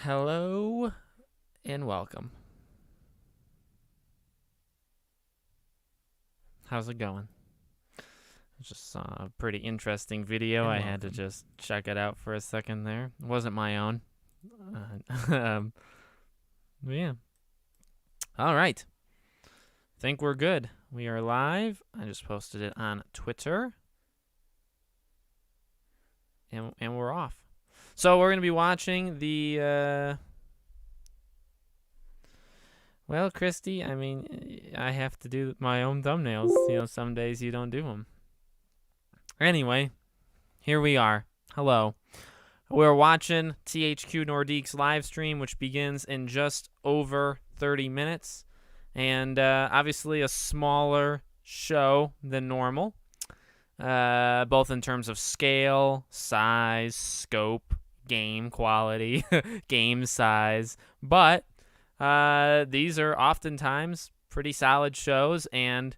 Hello and welcome. How's it going? Just saw a pretty interesting video. I had to just check it out for a second there. It wasn't my own. Yeah. All right. Think we're good. We are live. I just posted it on Twitter. And we're off. So we're going to be watching the... Well, Christy, I mean, I have to do my own thumbnails. You know, some days you don't do them. Anyway, here we are. Hello. We're watching THQ Nordic's live stream, which begins in just over 30 minutes. And obviously a smaller show than normal, both in terms of scale, size, scope, game quality, game size. But these are oftentimes pretty solid shows, and,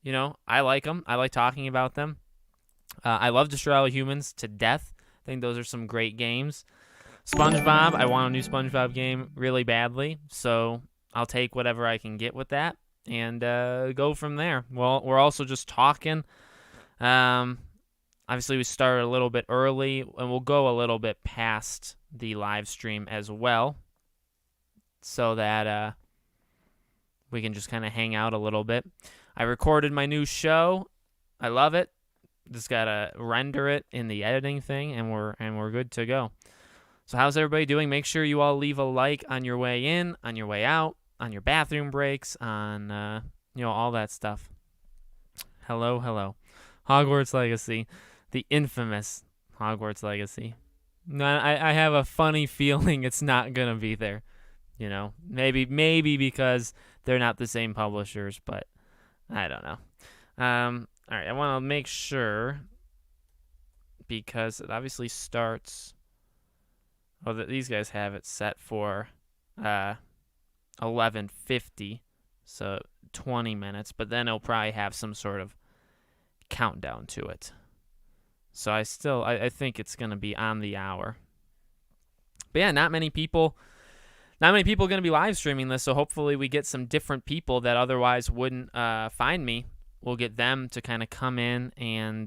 you know, I like them. I like talking about them. I love Destroy All Humans to death. I think those are some great games. SpongeBob, I want a new SpongeBob game really badly, so I'll take whatever I can get with that and go from there. Well, we're also just talking. Obviously, we started a little bit early, and we'll go a little bit past the live stream as well, so that we can just kind of hang out a little bit. I recorded my new show. I love it. Just gotta render it in the editing thing, and we're good to go. So how's everybody doing? Make sure you all leave a like on your way in, on your way out, on your bathroom breaks, on all that stuff. Hello. Hogwarts Legacy, the infamous Hogwarts Legacy. No, I have a funny feeling it's not gonna be there. You know, maybe because they're not the same publishers, but I don't know. All right, I want to make sure, because it obviously starts. Oh, these guys have it set for 11:50, so 20 minutes. But then it'll probably have some sort of countdown to it. So I think it's gonna be on the hour. But yeah, not many people going to be live streaming this. So hopefully we get some different people that otherwise wouldn't find me. We'll get them to kind of come in and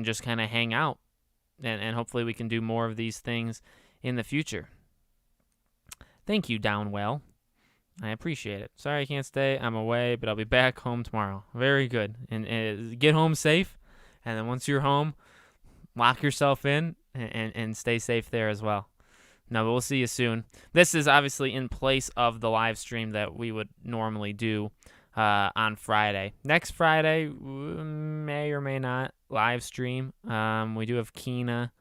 just kind of hang out, and hopefully we can do more of these things in the future. Thank you, Downwell. I appreciate it. Sorry I can't stay. I'm away, but I'll be back home tomorrow. Very good. And get home safe, and then once you're home, lock yourself in and stay safe there as well. No, but we'll see you soon. This is obviously in place of the live stream that we would normally do on Friday. Next Friday, may or may not live stream. We do have Kina.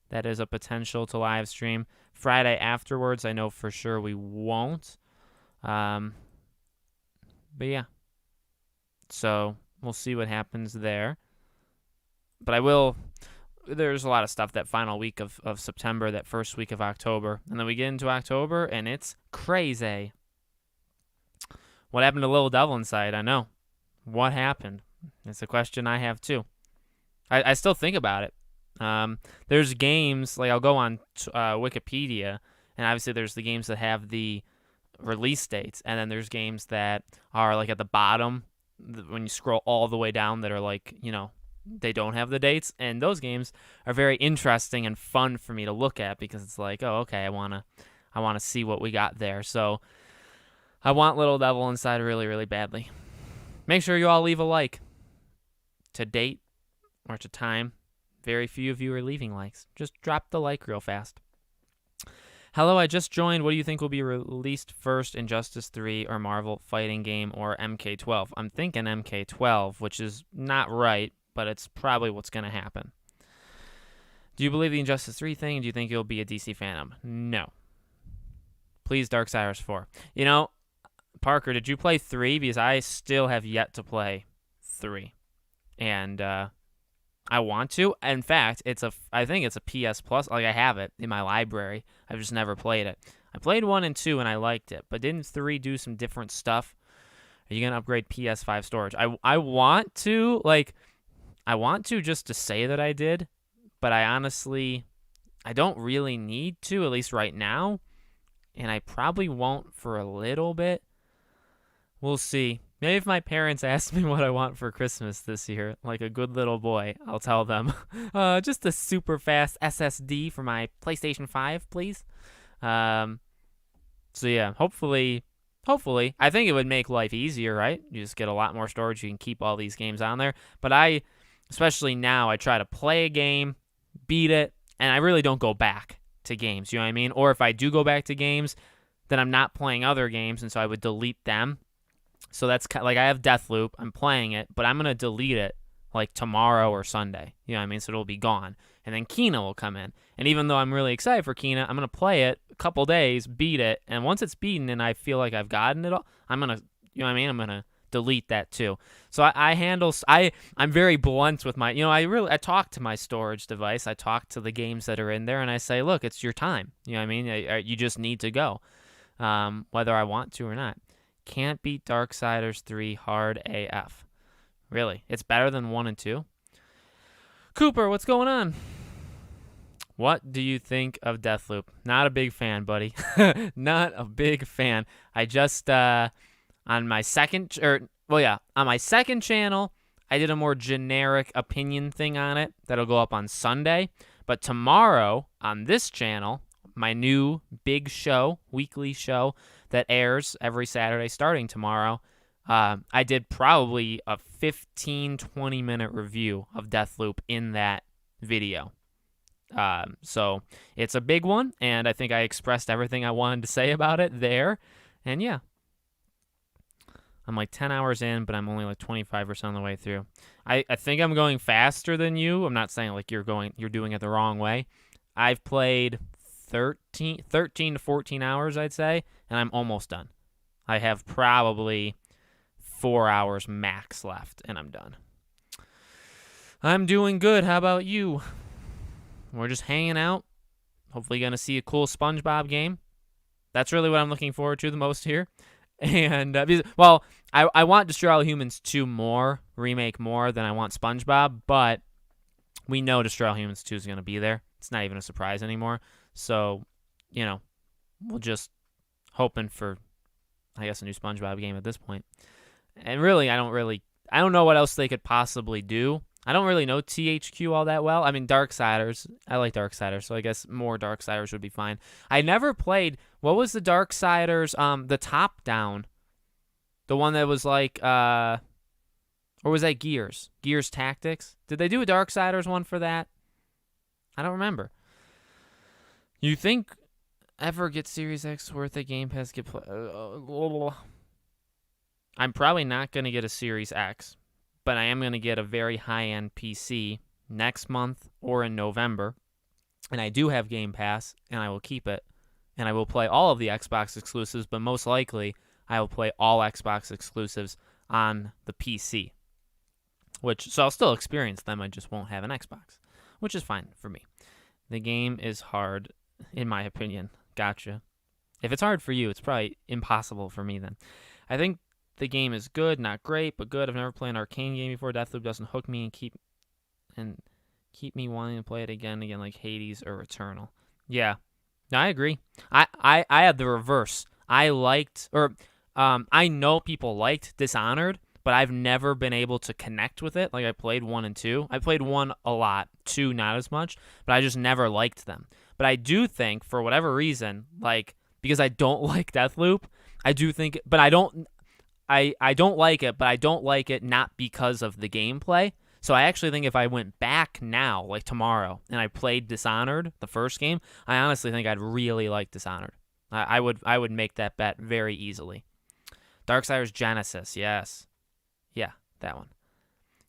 That is a potential to live stream. Friday afterwards, I know for sure we won't. But yeah. So we'll see what happens there. But I will. There's a lot of stuff that final week of September, that first week of October. And then we get into October, and it's crazy. What happened to Little Devil Inside? I know. What happened? It's a question I have too. I still think about it. There's games, like I'll go on Wikipedia, and obviously there's the games that have the release dates, and then there's games that are like at the bottom when you scroll all the way down that are like, you know, they don't have the dates, and those games are very interesting and fun for me to look at, because it's like, oh, okay, I wanna see what we got there. So I want Little Devil Inside really, really badly. Make sure you all leave a like. To date, or to time, very few of you are leaving likes. Just drop the like real fast. Hello, I just joined. What do you think will be released first, Injustice 3 or Marvel Fighting Game or MK12? I'm thinking MK12, which is not right, but it's probably what's going to happen. Do you believe the Injustice 3 thing? Do you think you'll be a DC Phantom? No. Please, Darksiders 4. You know, Parker, did you play 3? Because I still have yet to play 3. And I want to. In fact, I think it's a PS Plus. Like, I have it in my library. I've just never played it. I played 1 and 2 and I liked it. But didn't 3 do some different stuff? Are you going to upgrade PS5 storage? I want to, just to say that I did. But I honestly, I don't really need to, at least right now, and I probably won't for a little bit. We'll see. Maybe if my parents ask me what I want for Christmas this year, like a good little boy, I'll tell them, just a super fast SSD for my PlayStation 5, please. So yeah, hopefully, I think it would make life easier, right? You just get a lot more storage. You can keep all these games on there. But especially now, I try to play a game, beat it, and I really don't go back to games. You know what I mean? Or if I do go back to games, then I'm not playing other games, and so I would delete them. So that's like I have Deathloop. I'm playing it, but I'm going to delete it like tomorrow or Sunday. You know what I mean? So it'll be gone. And then Kena will come in. And even though I'm really excited for Kena, I'm going to play it a couple days, beat it. And once it's beaten and I feel like I've gotten it all, I'm going to, you know what I mean? I'm going to delete that too. So I'm very blunt with my, I talk to my storage device. I talk to the games that are in there and I say, look, it's your time. You know what I mean? You just need to go, whether I want to or not. Can't beat Darksiders 3 hard AF. Really? It's better than 1 and 2? Cooper, what's going on? What do you think of Deathloop? Not a big fan, buddy. Not a big fan. I just, on my second channel, I did a more generic opinion thing on it that'll go up on Sunday. But tomorrow, on this channel, my new big show, weekly show, that airs every Saturday starting tomorrow, I did probably a 15-20 minute review of Deathloop in that video. So it's a big one, and I think I expressed everything I wanted to say about it there. And yeah, I'm like 10 hours in, but I'm only like 25% of the way through. I think I'm going faster than you. I'm not saying like you're doing it the wrong way. I've played 13 to 14 hours, I'd say, and I'm almost done. I have probably 4 hours max left, and I'm done. I'm doing good. How about you? We're just hanging out. Hopefully going to see a cool SpongeBob game. That's really what I'm looking forward to the most here. And, I want Destroy All Humans 2 remake more than I want SpongeBob, but we know Destroy All Humans 2 is going to be there. It's not even a surprise anymore. So, we'll just hoping for, I guess, a new SpongeBob game at this point. And really, I don't know what else they could possibly do. I don't really know THQ all that well. I mean, Darksiders. I like Darksiders, so I guess more Darksiders would be fine. I never played, what was the Darksiders, the top-down? The one that was like, or was that Gears? Gears Tactics? Did they do a Darksiders one for that? I don't remember. You think ever get Series X worth a Game Pass get play? I'm probably not going to get a Series X, but I am going to get a very high-end PC next month or in November. And I do have Game Pass, and I will keep it. And I will play all of the Xbox exclusives, but most likely I will play all Xbox exclusives on the PC. So I'll still experience them, I just won't have an Xbox, which is fine for me. The game is hard, in my opinion. Gotcha. If it's hard for you, it's probably impossible for me then. I think the game is good, not great, but good. I've never played an arcane game before. Deathloop doesn't hook me and keep me wanting to play it again like Hades or Returnal. Yeah, no, I agree. I had the reverse. I know people liked Dishonored, but I've never been able to connect with it. Like, I played 1 and 2. I played 1 a lot, 2 not as much, but I just never liked them. But I do think, for whatever reason, like, because I don't like Deathloop, I do think, but I don't like it, but I don't like it not because of the gameplay. So I actually think if I went back now, like tomorrow, and I played Dishonored, the first game, I honestly think I'd really like Dishonored. I would make that bet very easily. Darksiders Genesis, yes. Yeah, that one.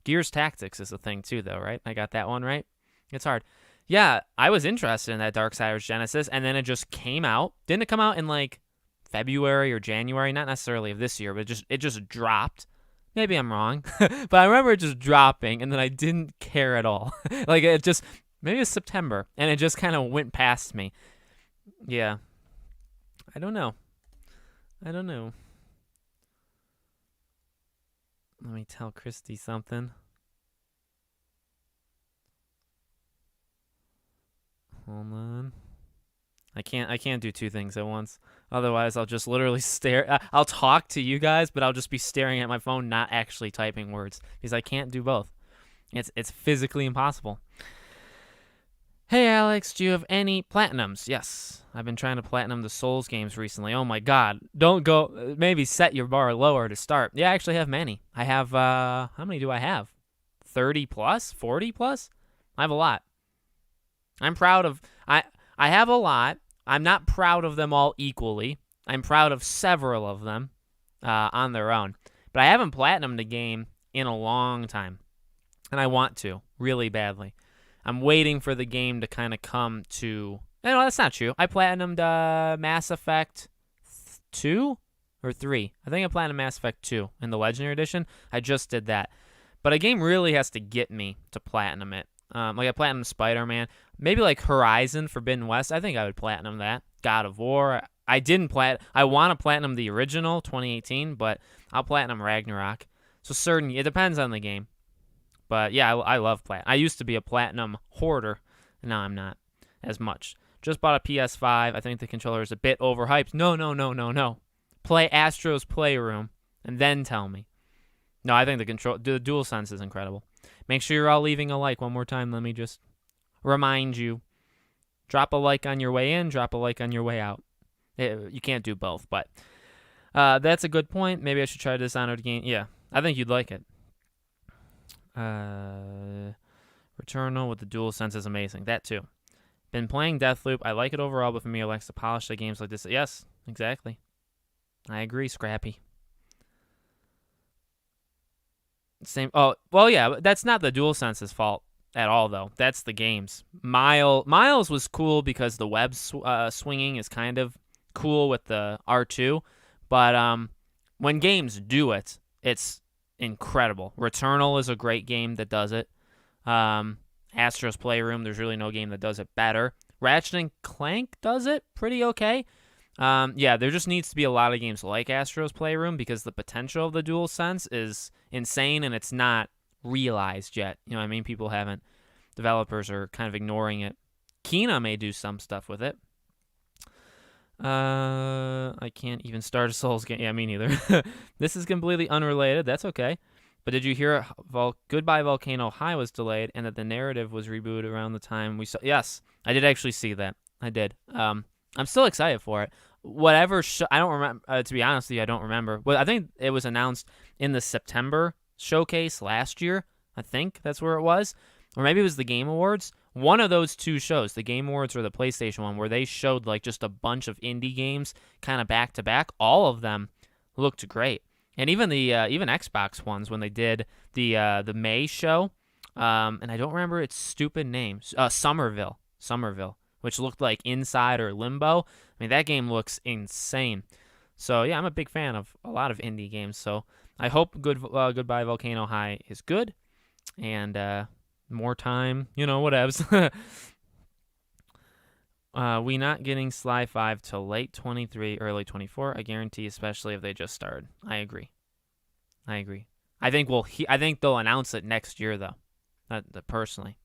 Gears Tactics is the thing too, though, right? I got that one right? It's hard. Yeah, I was interested in that Darksiders Genesis, and then it just came out. Didn't it come out in, like, February or January? Not necessarily of this year, but it just dropped. Maybe I'm wrong, but I remember it just dropping, and then I didn't care at all. Like, it just, maybe it's September, and it just kind of went past me. Yeah. I don't know. Let me tell Christy something. Hold on. I can't do two things at once. Otherwise, I'll just literally stare. I'll talk to you guys, but I'll just be staring at my phone, not actually typing words, because I can't do both. It's physically impossible. Hey, Alex, do you have any platinums? Yes, I've been trying to platinum the Souls games recently. Oh my God, don't go. Maybe set your bar lower to start. Yeah, I actually have many. I have how many do I have? 30 plus, 40 plus. I have a lot. I'm proud of. I have a lot. I'm not proud of them all equally. I'm proud of several of them on their own. But I haven't platinumed a game in a long time. And I want to, really badly. I'm waiting for the game to kind of come to... No, that's not true. I platinumed Mass Effect 2 or 3. I think I platinumed Mass Effect 2 in the Legendary Edition. I just did that. But a game really has to get me to platinum it. Like I platinumed Spider-Man. Maybe like Horizon Forbidden West. I think I would platinum that. God of War. I didn't I want to platinum the original 2018, but I'll platinum Ragnarok. So it depends on the game. But yeah, I love platinum. I used to be a platinum hoarder. Now I'm not as much. Just bought a PS5. I think the controller is a bit overhyped. No. Play Astro's Playroom and then tell me. No, I think the DualSense is incredible. Make sure you're all leaving a like one more time. Let me just remind you. Drop a like on your way in, drop a like on your way out. You can't do both, but that's a good point. Maybe I should try Dishonored game. Yeah, I think you'd like it. Returnal with the DualSense is amazing. That too. Been playing Deathloop. I like it overall, but for me, I like to polish the games like this. Yes, exactly. I agree, Scrappy. Same. Oh, well, yeah. That's not the DualSense's fault at all, though. That's the game's. Miles was cool because the web swinging is kind of cool with the R2, but when games do it, it's incredible. Returnal is a great game that does it. Astro's Playroom, there's really no game that does it better. Ratchet and Clank does it pretty okay. Yeah, there just needs to be a lot of games like Astro's Playroom because the potential of the DualSense is insane and it's not realized yet. You know what I mean? Developers are kind of ignoring it. Kena may do some stuff with it. I can't even start a Souls game. Yeah, me neither. This is completely unrelated. That's okay. But did you hear Goodbye Volcano High was delayed and that the narrative was rebooted around the time we saw? Yes, I did actually see that. I did. I'm still excited for it. Whatever I don't remember. To be honest with you, I don't remember. But I think it was announced in the September showcase last year. I think that's where it was. Or maybe it was the Game Awards. One of those two shows, the Game Awards or the PlayStation one, where they showed like just a bunch of indie games kind of back to back. All of them looked great. And even the even Xbox ones when they did the May show, and I don't remember its stupid name, Somerville, which looked like Inside or Limbo. I mean, that game looks insane. So yeah, I'm a big fan of a lot of indie games. So I hope Goodbye Volcano High is good, and more time, whatevs. We not getting Sly 5 till late 23, early 24. I guarantee, especially if they just started. I agree. I think they'll announce it next year, though. Personally.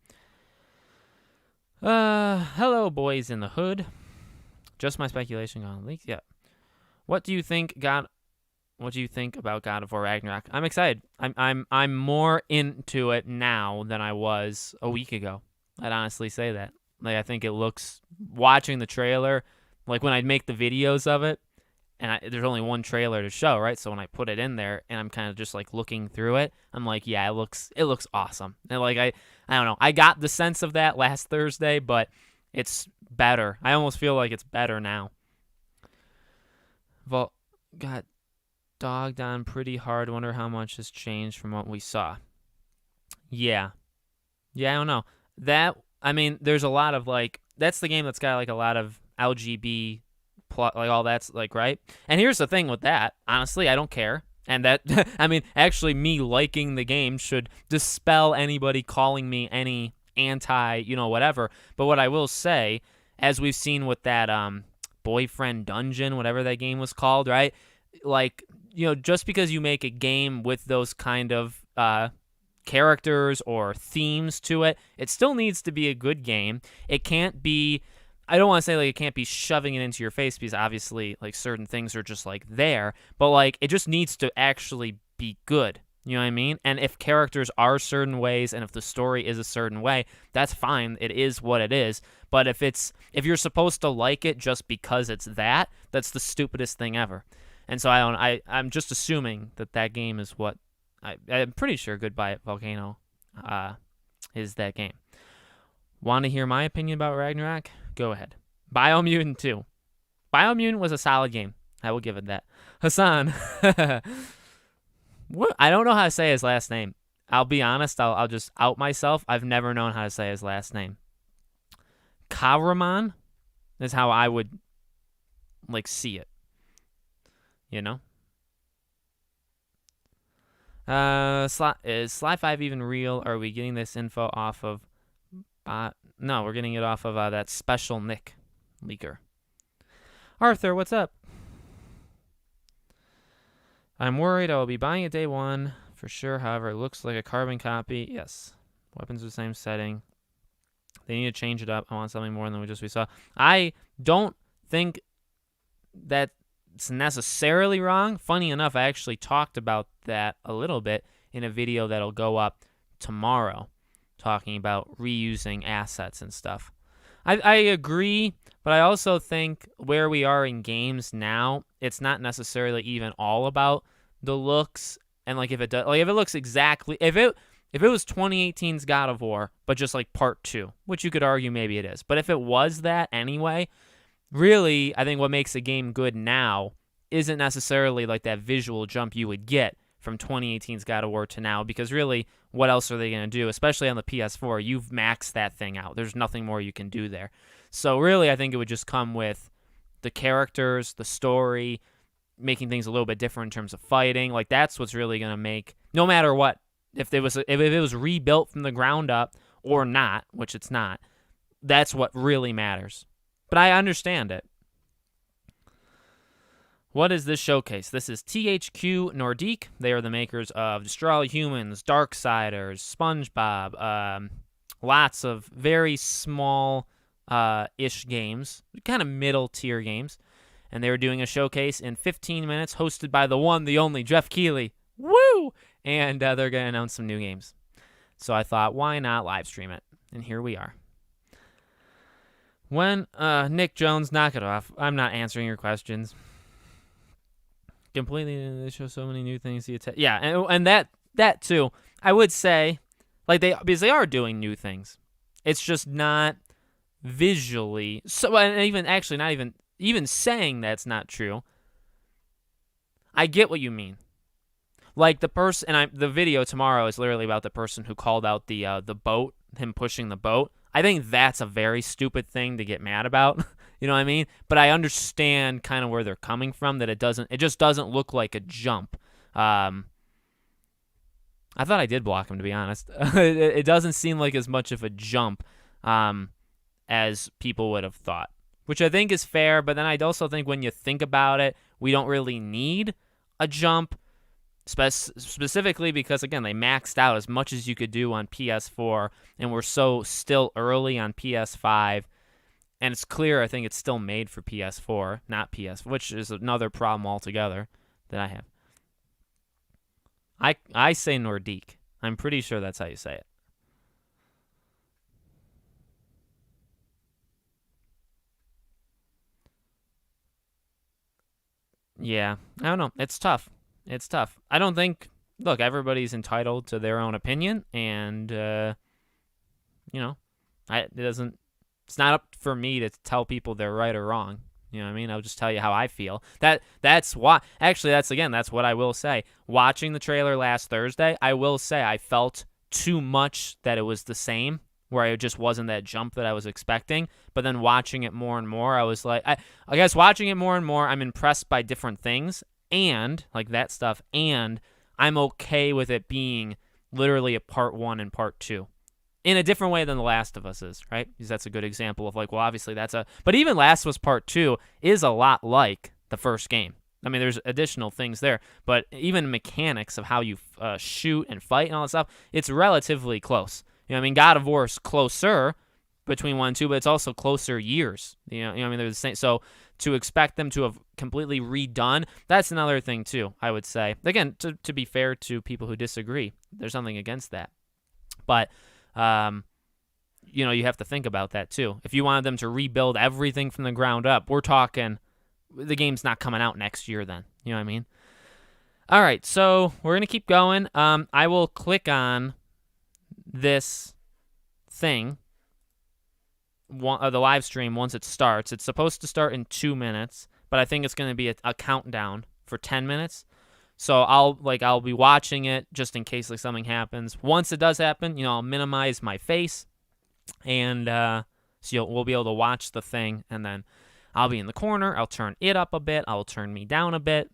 Hello, boys in the hood. Just my speculation on leaks. Yeah. What do you think about God of War Ragnarok? I'm excited. I'm more into it now than I was a week ago. I'd honestly say that. Like, I think it looks, watching the trailer, like when I make the videos of it, and there's only one trailer to show, right? So when I put it in there and I'm kind of just like looking through it, I'm like, yeah, it looks awesome. And like, I don't know. I got the sense of that last Thursday, but it's better. I almost feel like it's better now. Got dogged on pretty hard. Wonder how much has changed from what we saw. Yeah, I don't know. There's a lot of like, that's the game that's got like a lot of LGB plot, like all that's like, right? And here's the thing with that. Honestly, I don't care. And that, actually me liking the game should dispel anybody calling me any anti, whatever. But what I will say, as we've seen with that Boyfriend Dungeon, whatever that game was called, right? Like, just because you make a game with those kind of characters or themes to it. It still needs to be a good game. It can't be, I don't want to say like it can't be shoving it into your face, because obviously like certain things are just like there, but like it just needs to actually be good. You know what I mean? And if characters are certain ways and if the story is a certain way, that's fine. It is what it is. But if you're supposed to like it just because it's that's the stupidest thing ever. And so I'm just assuming that game is what I'm pretty sure Goodbye Volcano is that game. Want to hear my opinion about Ragnarok? Go ahed. Biomutant 2. Biomutant was a solid game. I will give it that. Hassan. What? I don't know how to say his last name. I'll be honest. I'll just out myself. I've never known how to say his last name. Karaman is how I would like see it. You know? Is Sly 5 even real? Or are we getting this info off of... no, we're getting it off of that Special Nick leaker. Arthur, what's up? I'm worried I will be buying it day one for sure. However, it looks like a carbon copy. Yes. Weapons are the same setting. They need to change it up. I want something more than we saw. I don't think that's necessarily wrong. Funny enough, I actually talked about that a little bit in a video that'll go up tomorrow, talking about reusing assets and stuff. I agree, but I also think where we are in games now, it's not necessarily even all about the looks. And like if it does, like if it looks exactly, if it was 2018's God of War, but just like part 2, which you could argue maybe it is, but if it was that anyway, really, I think what makes a game good now isn't necessarily like that visual jump you would get from 2018's God of War to now, because really, what else are they going to do? Especially on the PS4, you've maxed that thing out. There's nothing more you can do there. So really, I think it would just come with the characters, the story, making things a little bit different in terms of fighting. Like that's what's really going to make, no matter what, if it was rebuilt from the ground up or not, which it's not, that's what really matters. But I understand it. What is this showcase? This is THQ Nordic. They are the makers of Destroy All Humans, Darksiders, SpongeBob, lots of very small-ish games, kind of middle-tier games. And they were doing a showcase in 15 minutes, hosted by the one, the only, Jeff Keighley. Woo! And they're going to announce some new games. So I thought, why not live stream it? And here we are. When, Nick Jones, knock it off. I'm not answering your questions. Completely, they show so many new things. Yeah, and that too. I would say, like because they are doing new things. It's just not visually. So, and even actually, not even saying that's not true. I get what you mean. Like the person, and the video tomorrow is literally about the person who called out the boat, him pushing the boat. I think that's a very stupid thing to get mad about. You know what I mean? But I understand kind of where they're coming from, that it just doesn't look like a jump. I thought I did block him, to be honest. It doesn't seem like as much of a jump as people would have thought, which I think is fair. But then I also think when you think about it, we don't really need a jump, specifically because, again, they maxed out as much as you could do on PS4, and we're so still early on PS5. And it's clear, I think it's still made for PS4, not PS, which is another problem altogether that I have. I say Nordique. I'm pretty sure that's how you say it. Yeah, I don't know. It's tough. It's tough. I don't think, look, everybody's entitled to their own opinion, and, it's not up for me to tell people they're right or wrong. You know what I mean? I'll just tell you how I feel. That's why. Actually, that's what I will say. Watching the trailer last Thursday, I will say I felt too much that it was the same, where it just wasn't that jump that I was expecting. But then watching it more and more, I was like, I guess watching it more and more, I'm impressed by different things, and like that stuff, and I'm okay with it being literally a part 1 and part 2. In a different way than The Last of Us is, right? Because that's a good example of like, well, obviously but even Last of Us Part 2 is a lot like the first game. I mean, there's additional things there, but even mechanics of how you shoot and fight and all that stuff, it's relatively close. You know, I mean, God of War is closer between 1 and 2, but it's also closer years. You know, I mean, they're the same. So to expect them to have completely redone, that's another thing too, I would say. Again, to be fair to people who disagree, there's something against that. But, you know, you have to think about that too. If you wanted them to rebuild everything from the ground up, we're talking the game's not coming out next year then. You know what I mean? All right, so we're going to keep going. I will click on this thing, the live stream, once it starts. It's supposed to start in 2 minutes, but I think it's going to be a countdown for 10 minutes. So I'll be watching it just in case like something happens. Once it does happen, you know, I'll minimize my face, and so we'll be able to watch the thing, and then I'll be in the corner. I'll turn it up a bit. I'll turn me down a bit.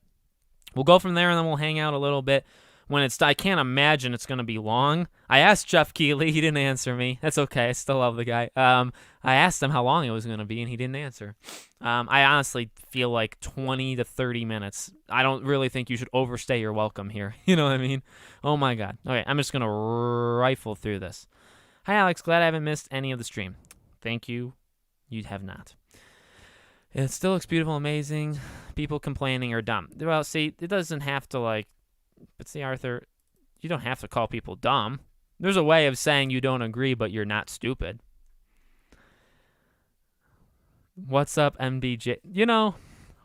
We'll go from there, and then we'll hang out a little bit. When I can't imagine it's going to be long. I asked Jeff Keighley. He didn't answer me. That's okay. I still love the guy. I asked him how long it was going to be, and he didn't answer. I honestly feel like 20 to 30 minutes. I don't really think you should overstay your welcome here. You know what I mean? Oh, my God. Okay, I'm just going to rifle through this. Hi, Alex. Glad I haven't missed any of the stream. Thank you. You have not. It still looks beautiful, amazing. People complaining are dumb. Well, see, it doesn't have to, but see, Arthur, you don't have to call people dumb. There's a way of saying you don't agree, but you're not stupid. What's up, MBJ? You know,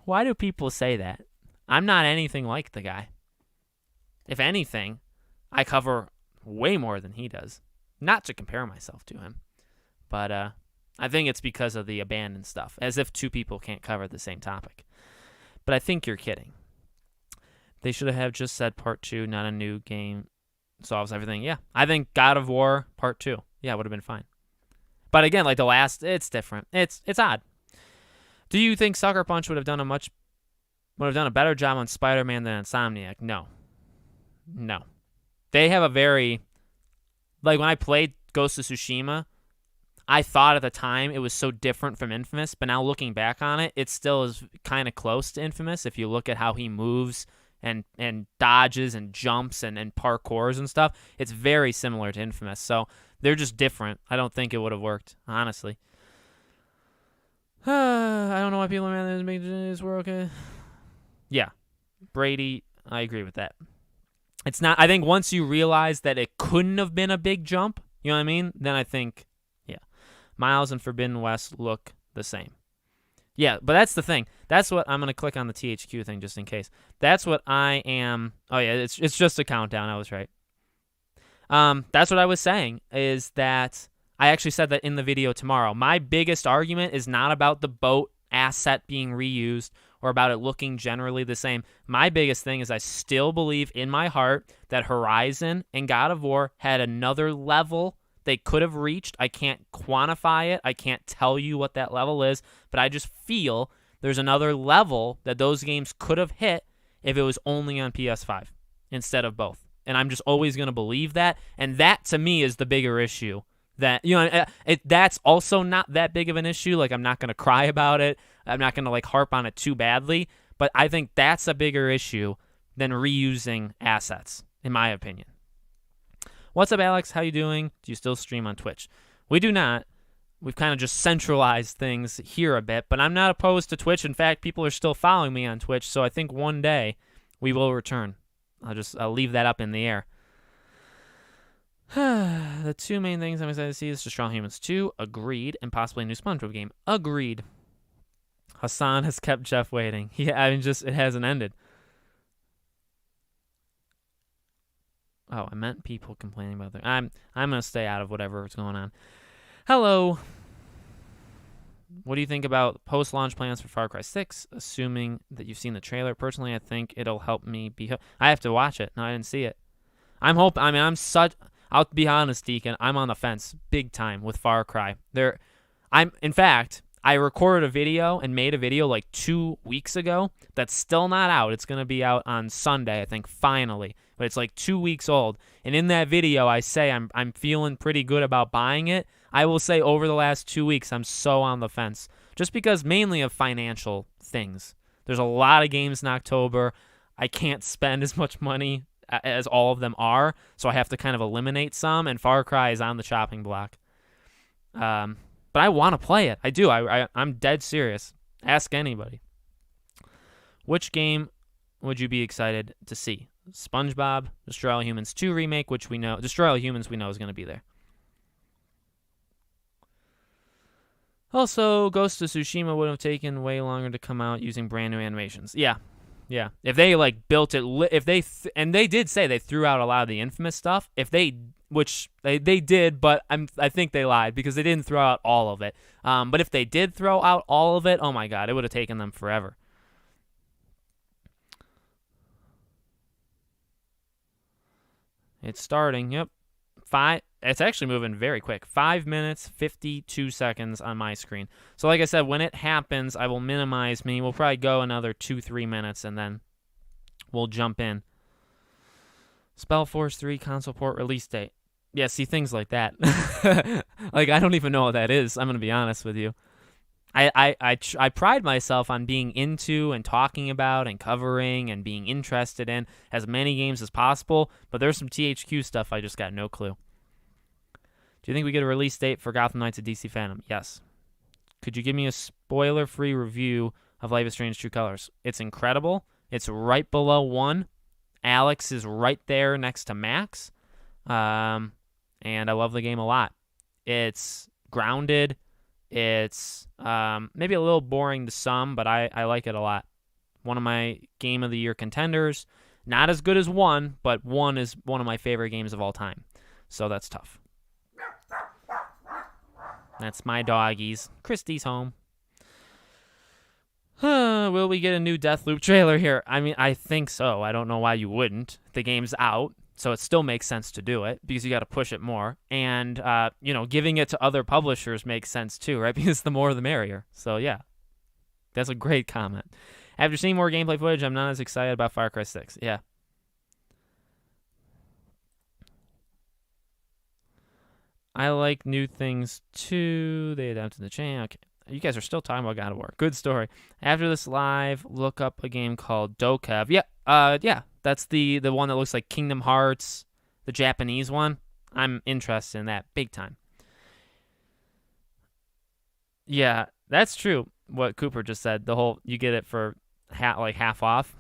why do people say that? I'm not anything like the guy. If anything, I cover way more than he does. Not to compare myself to him, but I think it's because of the abandoned stuff, as if two people can't cover the same topic. But I think you're kidding. They should have just said part 2, not a new game solves everything. Yeah, I think God of War part 2. Yeah, would have been fine. But again, like the last, it's different. It's odd. Do you think Sucker Punch would have done a better job on Spider-Man than Insomniac? No. They have a very, like when I played Ghost of Tsushima, I thought at the time it was so different from Infamous, but now looking back on it, it still is kind of close to Infamous if you look at how he moves and dodges and jumps and parkours and stuff. It's very similar to Infamous, so they're just different. I don't think it would have worked, honestly. I don't know why people are mad that this were okay. Yeah, Brady, I agree with that. It's not. I think once you realize that it couldn't have been a big jump, you know what I mean? Then I think, yeah, Miles and Forbidden West look the same. Yeah, but that's the thing. That's what I'm going to click on the THQ thing just in case. That's what I am. Oh, yeah, it's just a countdown. I was right. That's what I was saying, is that I actually said that in the video tomorrow. My biggest argument is not about the boat asset being reused or about it looking generally the same. My biggest thing is I still believe in my heart that Horizon and God of War had another level they could have reached. I can't quantify it. I can't tell you what that level is, but I just feel there's another level that those games could have hit if it was only on PS5 instead of both. And I'm just always going to believe that. And that, to me, is the bigger issue. That, you know, that's also not that big of an issue. Like, I'm not going to cry about it. I'm not going to, like, harp on it too badly. But I think that's a bigger issue than reusing assets, in my opinion. What's up, Alex? How you doing? Do you still stream on Twitch? We do not. We've kind of just centralized things here a bit, but I'm not opposed to Twitch. In fact, people are still following me on Twitch, so I think one day we will return. I'll leave that up in the air. The two main things I'm excited to see is Strong Humans 2, agreed, and possibly a new SpongeBob game, agreed. Hassan has kept Jeff waiting. Yeah, I mean, just it hasn't ended. Oh, I meant people complaining about that. I'm gonna stay out of whatever is going on. Hello. What do you think about post-launch plans for Far Cry 6? Assuming that you've seen the trailer, personally, I think it'll help me be. I have to watch it. No, I didn't see it. I'll be honest, Deacon. I'm on the fence, big time, with Far Cry. In fact, I recorded a video and made a video like 2 weeks ago. That's still not out. It's gonna be out on Sunday, I think, finally. But it's like 2 weeks old. And in that video, I say I'm feeling pretty good about buying it. I will say over the last 2 weeks, I'm so on the fence. Just because mainly of financial things. There's a lot of games in October. I can't spend as much money as all of them are, so I have to kind of eliminate some, and Far Cry is on the chopping block. But I want to play it. I do. I'm dead serious. Ask anybody. Which game would you be excited to see? SpongeBob, Destroy All Humans 2 remake, which we know, Destroy All Humans we know is going to be there. Also, Ghost of Tsushima would have taken way longer to come out using brand new animations. Yeah. If they built it, if they and they did say they threw out a lot of the Infamous stuff. Which they did, but I think they lied because they didn't throw out all of it. But if they did throw out all of it, oh my God, it would have taken them forever. It's starting. Yep. It's actually moving very quick. 5 minutes, 52 seconds on my screen. So like I said, when it happens, I will minimize me. We'll probably go another 2-3 minutes, and then we'll jump in. Spellforce 3 console port release date. Yeah, see, things like that. I don't even know what that is. I'm going to be honest with you. I pride myself on being into and talking about and covering and being interested in as many games as possible, but there's some THQ stuff I just got no clue. Do you think we get a release date for Gotham Knights of DC Phantom? Yes. Could you give me a spoiler-free review of Life is Strange True Colors? It's incredible. It's right below 1. Alex is right there next to Max. And I love the game a lot. It's grounded. It's maybe a little boring to some, but I like it a lot. One of my Game of the Year contenders. Not as good as 1, but 1 is one of my favorite games of all time. So that's tough. That's my doggies. Christy's home. Will we get a new Deathloop trailer here? I mean, I think so. I don't know why you wouldn't. The game's out, so it still makes sense to do it because you got to push it more. And, giving it to other publishers makes sense too, right? Because the more the merrier. So, yeah. That's a great comment. After seeing more gameplay footage, I'm not as excited about Far Cry 6. Yeah. I like new things too. They adapted the chain. Okay. You guys are still talking about God of War. Good story. After this live, look up a game called Dokev. Yeah. That's the one that looks like Kingdom Hearts, the Japanese one. I'm interested in that big time. Yeah, that's true. What Cooper just said. The whole you get it for half off.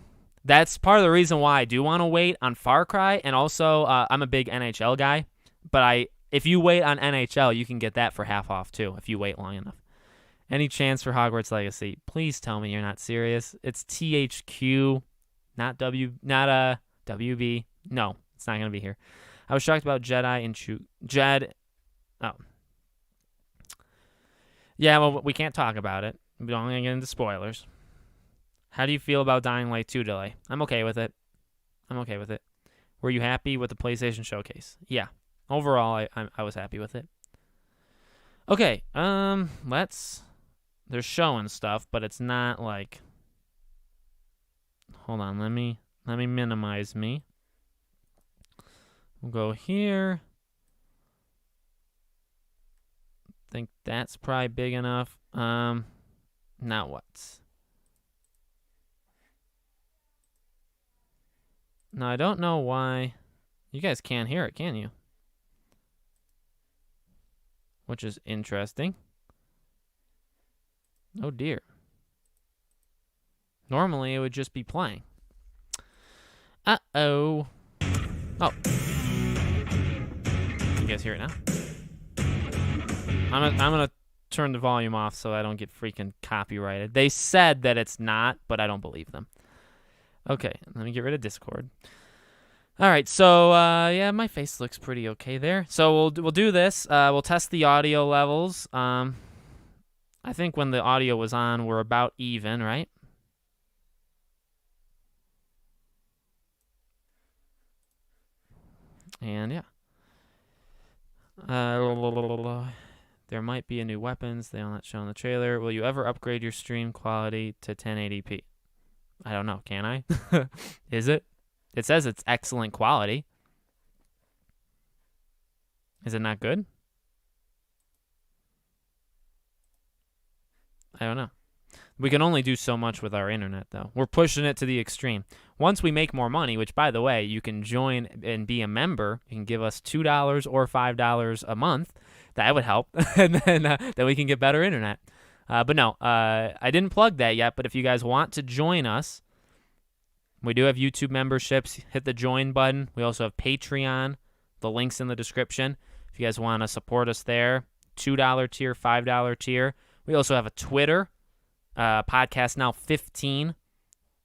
That's part of the reason why I do want to wait on Far Cry, and also I'm a big NHL guy. But if you wait on NHL, you can get that for half off too if you wait long enough. Any chance for Hogwarts Legacy? Please tell me you're not serious. It's THQ, not WB. No, it's not gonna be here. I was shocked about Jedi and Jed. Oh, yeah. Well, we can't talk about it. We don't want to get into spoilers. How do you feel about Dying Light 2 delay? I'm okay with it. Were you happy with the PlayStation Showcase? Yeah. Overall, I was happy with it. Okay. They're showing stuff, but it's not like. Hold on. Let me minimize me. We'll go here. Think that's probably big enough. Now what? Now I don't know why. You guys can't hear it, can you? Which is interesting. Oh dear. Normally it would just be playing. Uh-oh. Oh. You guys hear it now? I'm gonna turn the volume off so I don't get freaking copyrighted. They said that it's not, but I don't believe them. Okay, let me get rid of Discord. All right, so yeah, my face looks pretty okay there. So we'll do this. We'll test the audio levels. I think when the audio was on, we're about even, right? And yeah. There might be a new weapons. They're not shown in the trailer. Will you ever upgrade your stream quality to 1080p? I don't know. Can I? Is it? It says it's excellent quality. Is it not good? I don't know. We can only do so much with our internet, though. We're pushing it to the extreme. Once we make more money, which, by the way, you can join and be a member. You can give us $2 or $5 a month. That would help, and then we can get better internet. But no, I didn't plug that yet, but if you guys want to join us, we do have YouTube memberships. Hit the join button. We also have Patreon. The link's in the description. If you guys want to support us there, $2 tier, $5 tier. We also have a Twitter, Podcast Now 15.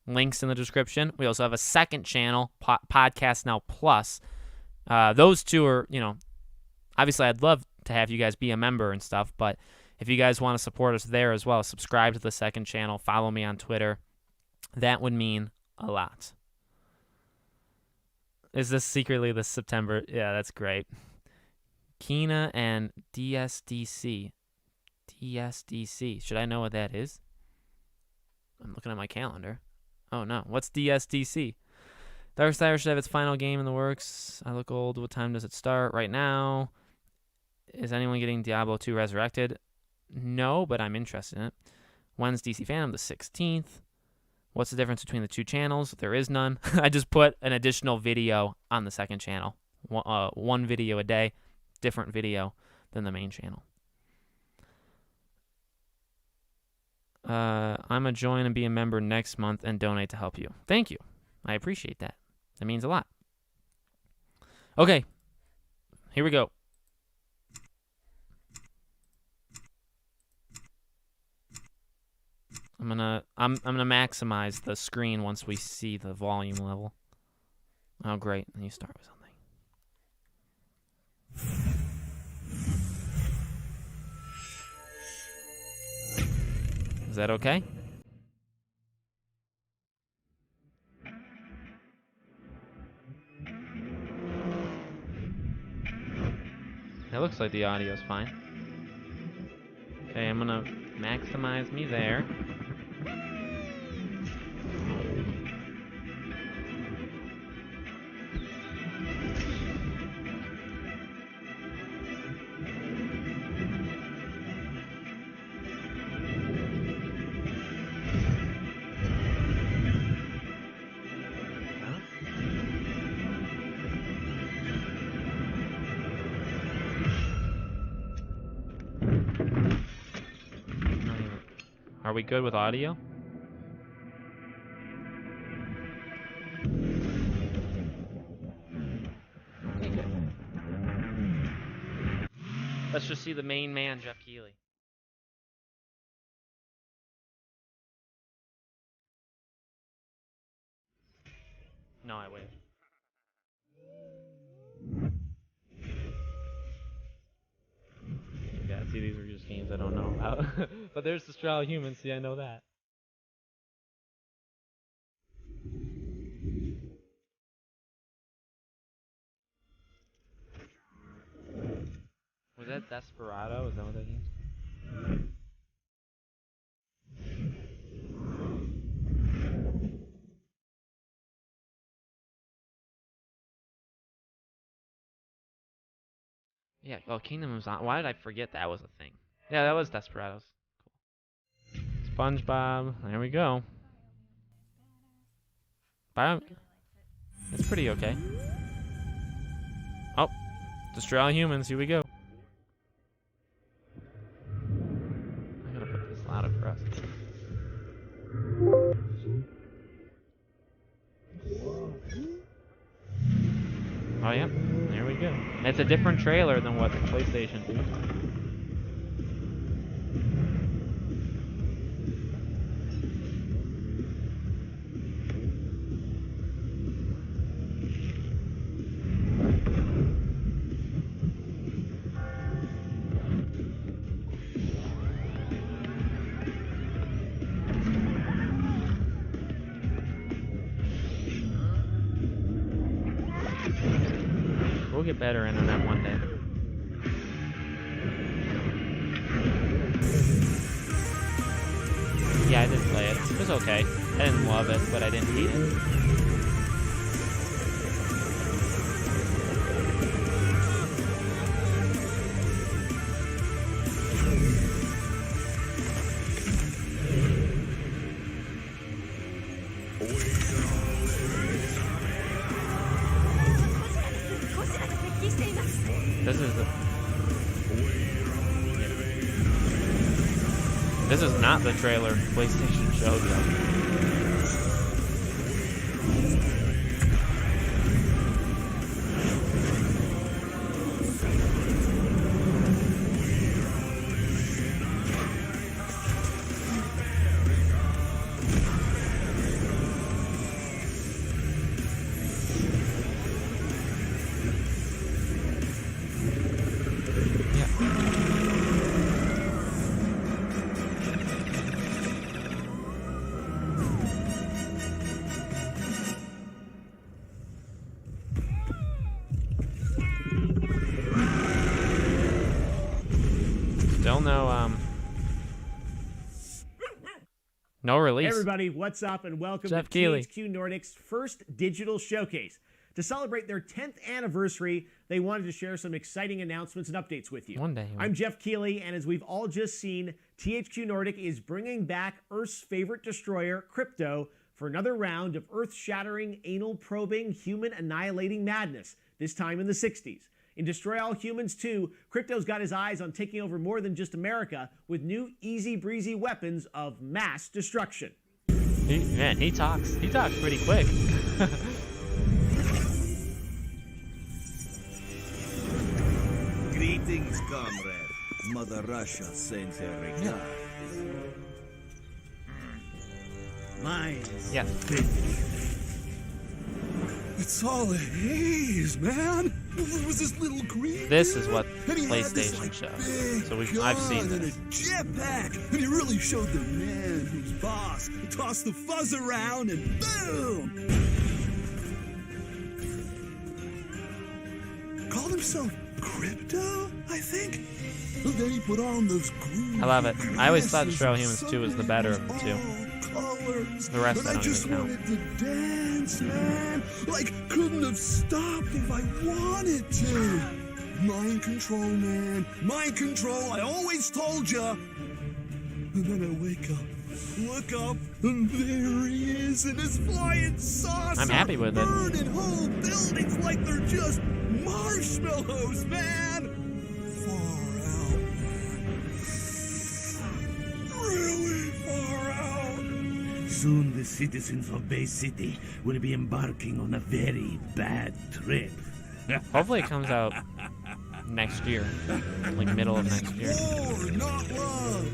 Links in the description. We also have a second channel, Podcast Now Plus. Those two are, obviously I'd love to have you guys be a member and stuff, but if you guys want to support us there as well, subscribe to the second channel, follow me on Twitter. That would mean a lot. Is this secretly the September? Yeah, that's great. Kina and DSDC. DSDC. Should I know what that is? I'm looking at my calendar. Oh, no. What's DSDC? Darksiders should have its final game in the works. I look old. What time does it start? Right now. Is anyone getting Diablo 2 Resurrected? No, but I'm interested in it. When's DC Fandom? The 16th. What's the difference between the two channels? There is none. I just put an additional video on the second channel. One video a day. Different video than the main channel. I'm a join and be a member next month and donate to help you. Thank you. I appreciate that. That means a lot. Okay. Here we go. I'm gonna maximize the screen once we see the volume level. Oh great, and you start with something. Is that okay? It looks like the audio's fine. Okay, I'm gonna maximize me there. Are we good with audio? Okay, good. Let's just see the main man, Jeff Keighley. No, I waved. Yeah, see, these are just games I don't know about. But there's the Straw Human, see, I know that. Was that Desperado? Is that what that means? Yeah, oh, Kingdom was on. Why did I forget that was a thing? Yeah, that was Desperados. Cool. SpongeBob. There we go. It's pretty okay. Oh, Destroy All Humans. Here we go. I gotta put this louder for us. Oh yeah, there we go. It's a different trailer than what the PlayStation did. We'll get better internet one day. Yeah, I did play it. It was okay. I didn't love it, but I didn't hate it. This is the... This is not the trailer PlayStation showed though. Still no release. Hey everybody, what's up and welcome Jeff to Keighley. THQ Nordic's first digital showcase. To celebrate their 10th anniversary, they wanted to share some exciting announcements and updates with you. One day. I'm Jeff Keighley, and as we've all just seen, THQ Nordic is bringing back Earth's favorite destroyer, Crypto, for another round of earth-shattering, anal-probing, human-annihilating madness, this time in the 60s. In Destroy All Humans 2, Crypto's got his eyes on taking over more than just America with new easy-breezy weapons of mass destruction. He talks. He talks pretty quick. Greetings, comrade. Mother Russia sends her regards. Mine's Yes. It's all a haze, man. There was this little green. This is what and he had this, PlayStation like, shows. big So I've gun seen and this. a jetpack, and he really showed the man who's boss. He tossed the fuzz around, and boom! Called himself Crypto, I think. And then he put on those green. I love it. I always thought glasses Destroy All and Humans 2 was the better of the two. all colors. The rest And I don't just even count. wanted to dance, man. Like, couldn't have stopped if I wanted to. Mind control, man. Mind control. I always told ya. And then I wake up. Look up, and there he is in his flying saucer. I'm happy with it. Burning whole buildings like they're just marshmallows, man. Far out, man. Really far out. Soon the citizens of Bay City will be embarking on a very bad trip. Hopefully it comes out next year. Like middle of next year. War, not love.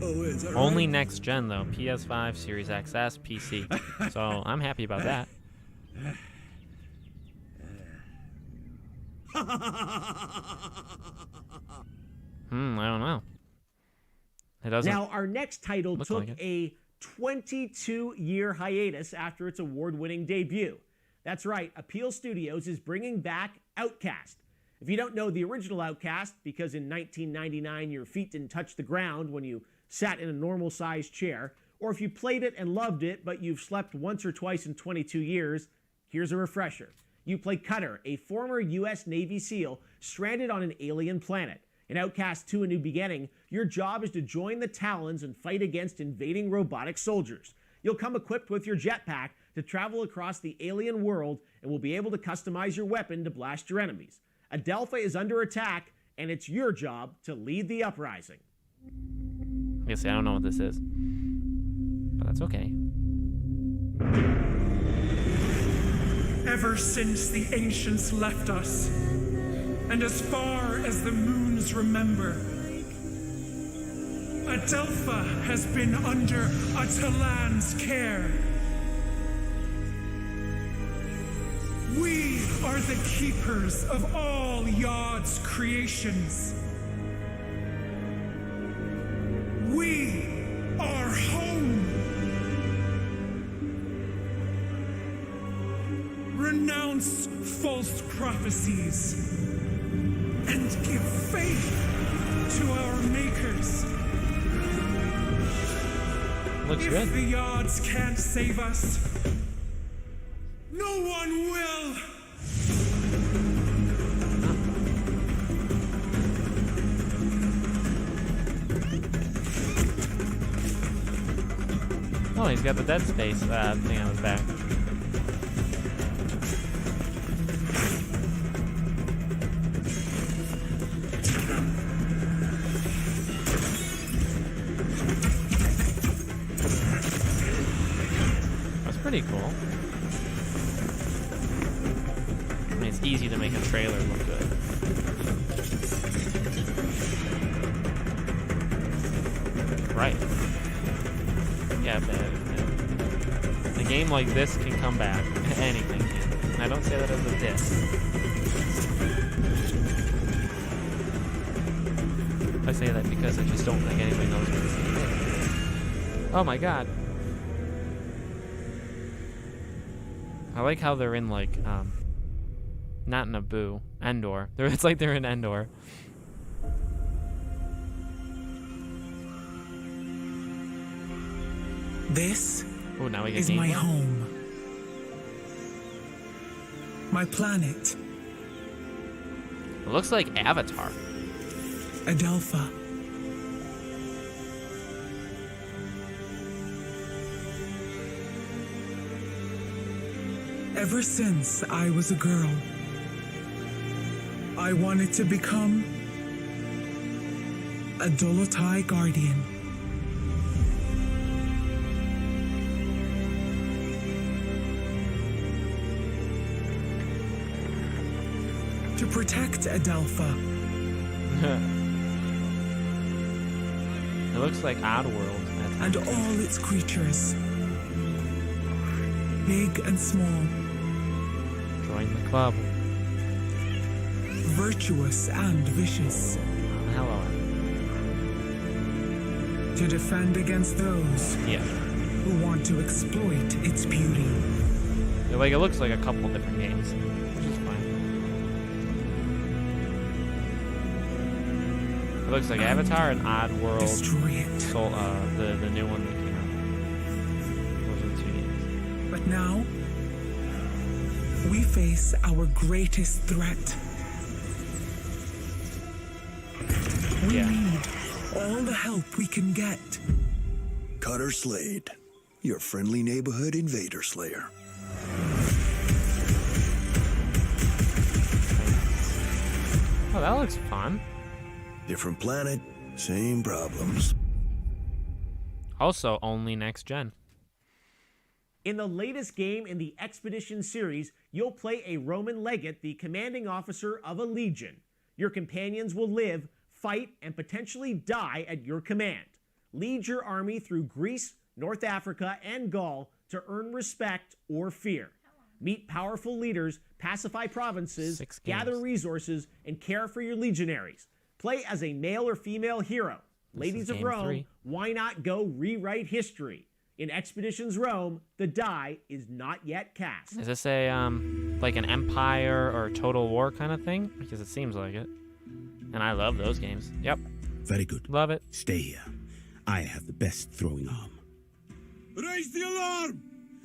Oh, wait, is that Only right? next gen though. PS5, Series XS, PC. So I'm happy about that. I don't know. It doesn't. Now, our next title Looks took like it. a 22-year hiatus after its award-winning debut. That's right, Appeal Studios is bringing back Outcast. If you don't know the original Outcast, because in 1999 your feet didn't touch the ground when you sat in a normal-sized chair, or if you played it and loved it, but you've slept once or twice in 22 years, here's a refresher. You play Cutter, a former U.S. Navy SEAL stranded on an alien planet. In Outcast 2: A New Beginning, your job is to join the Talons and fight against invading robotic soldiers. You'll come equipped with your jetpack to travel across the alien world and will be able to customize your weapon to blast your enemies. Adelpha is under attack, and it's your job to lead the uprising. I guess I don't know what this is. But that's okay. Ever since the ancients left us, and as far as the moons remember, Adelpha has been under Atalan's care. We are the keepers of all Yod's creations. We are home. Renounce false prophecies and give faith to our makers. Looks If good. the Yods can't save us, no one will. Oh, he's got the Dead Space thing on his back. pretty cool. I mean, it's easy to make a trailer look good. Right. Yeah, but a game like this can come back. Anything can. And I don't say that as a diss. I say that because I just don't think anybody knows what this game is. Oh my god. I like how they're in like, not Naboo, Endor. It's like they're in Endor. This Oh, now we get is my gameplay. home. My planet, It looks like Avatar. Adelpha. Ever since I was a girl, I wanted to become a Dolotai guardian. To protect Adelpha. It looks like Oddworld. And all its creatures, big and small, Join the club. virtuous and vicious, Hello. to defend against those Yeah. who want to exploit its beauty. Like, it looks like a couple different games, which is fine. It looks like Avatar and Oddworld. Destroy it. Soul, the new one that came out. Those are the 2 games. But now, we face our greatest threat. We Yeah. need all the help we can get. Cutter Slade, your friendly neighborhood invader slayer. Oh, that looks fun. Different planet, same problems. Also, only next gen. In the latest game in the Expedition series, you'll play a Roman legate, the commanding officer of a legion. Your companions will live, fight, and potentially die at your command. Lead your army through Greece, North Africa, and Gaul to earn respect or fear. Meet powerful leaders, pacify provinces, 6 games. gather resources, and care for your legionaries. Play as a male or female hero. Ladies of game Rome, 3. why not go rewrite history? In Expeditions Rome, the die is not yet cast. Is this a, like an Empire or Total War kind of thing? Because it seems like it. And I love those games. Yep. Very good. Love it. Stay here. I have the best throwing arm. Raise the alarm!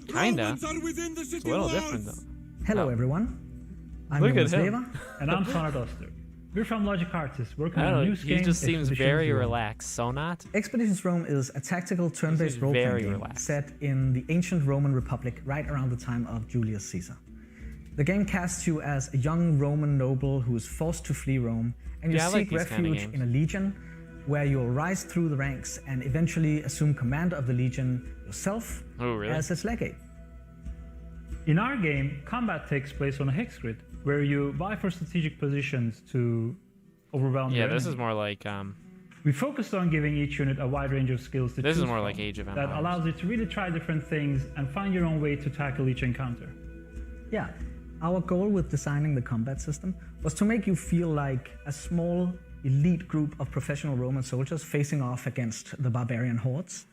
Kinda. Romans are within the It's city a little walls! different, though. Hello, Oh. everyone. I'm Look at Jonas him. Weber. And I'm Sonat Oster. We're from Logic Artists, working I on don't a know. new He game. just seems Expeditions very Rome. relaxed. So not? Expeditions Rome is a tactical turn-based This is role-playing very game relaxed. set in the ancient Roman Republic right around the time of Julius Caesar. The game casts you as a young Roman noble who is forced to flee Rome, and you Yeah, I like seek these kinda refuge games. in a legion where you'll rise through the ranks and eventually assume command of the legion yourself Oh, really? as its legate. In our game, combat takes place on a hex grid, where you vie for strategic positions to overwhelm Yeah, your this is enemy. more like, We focused on giving each unit a wide range of skills to This is choose more from like Age of that Empires. allows you to really try different things and find your own way to tackle each encounter. Yeah, our goal with designing the combat system was to make you feel like a small elite group of professional Roman soldiers facing off against the barbarian hordes.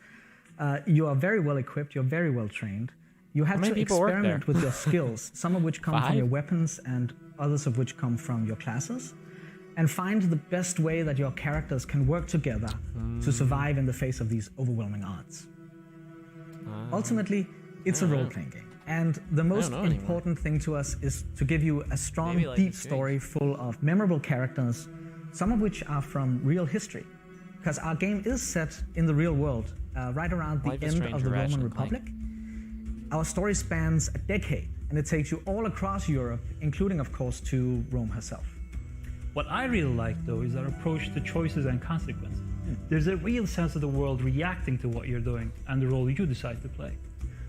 You are very well equipped, you're very well trained. You had many to people work experiment there? with your skills, some of which come 5? from your weapons and others of which come from your classes, and find the best way that your characters can work together to survive in the face of these overwhelming odds. Ultimately, it's a role-playing game. And the most know anymore. important thing to us is to give you a strong, Maybe like deep the story full of memorable characters, some of which are from real history. Because our game is set in the real world, right around the Life is end Strange of the or Roman Ratchet and Clank. Republic. Our story spans a decade, and it takes you all across Europe, including, of course, to Rome herself. What I really like, though, is our approach to choices and consequences. There's a real sense of the world reacting to what you're doing and the role you decide to play.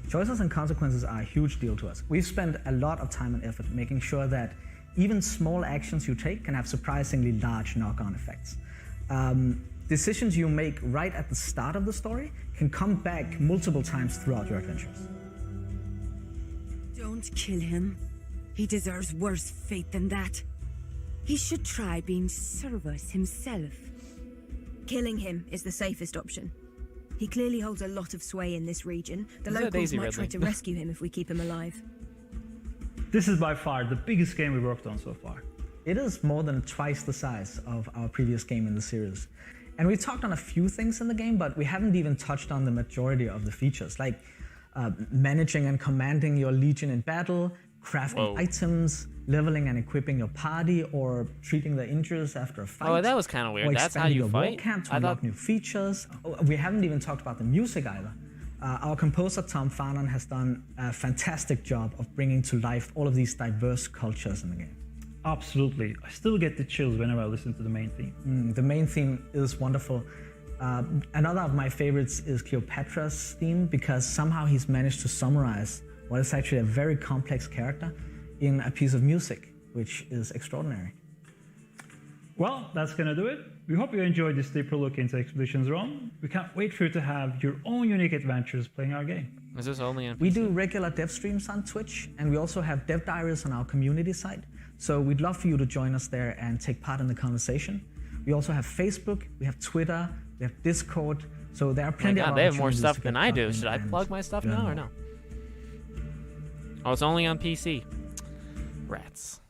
Choices and consequences are a huge deal to us. We've spent a lot of time and effort making sure that even small actions you take can have surprisingly large knock-on effects. Decisions you make right at the start of the story can come back multiple times throughout your adventures. Don't kill him. He deserves worse fate than that. He should try being Cerberus himself. Killing him is the safest option. He clearly holds a lot of sway in this region. The locals might try to rescue him if we keep him alive. This is by far the biggest game we worked on so far. It is more than twice the size of our previous game in the series. And we talked on a few things in the game, but we haven't even touched on the majority of the features, like managing and commanding your legion in battle, crafting items, leveling and equipping your party, or treating the injuries after a fight. Oh, that was kind of weird. That's how you fight? Camp to unlock new features. We haven't even talked about the music either. Our composer, Tom Farnon, has done a fantastic job of bringing to life all of these diverse cultures in the game. Absolutely. I still get the chills whenever I listen to the main theme. The main theme is wonderful. Another of my favorites is Cleopatra's theme, because somehow he's managed to summarize what is actually a very complex character in a piece of music, which is extraordinary. Well, that's gonna do it. We hope you enjoyed this deeper look into Expeditions Rome. We can't wait for you to have your own unique adventures playing our game. Is this only on PC? We do regular dev streams on Twitch, and we also have dev diaries on our community site. So we'd love for you to join us there and take part in the conversation. We also have Facebook, we have Twitter, we have Discord. So there are plenty of they have more opportunities stuff to than get I do. plugged in Should I and plug my stuff learn now or more. no? Oh, it's only on PC. Rats.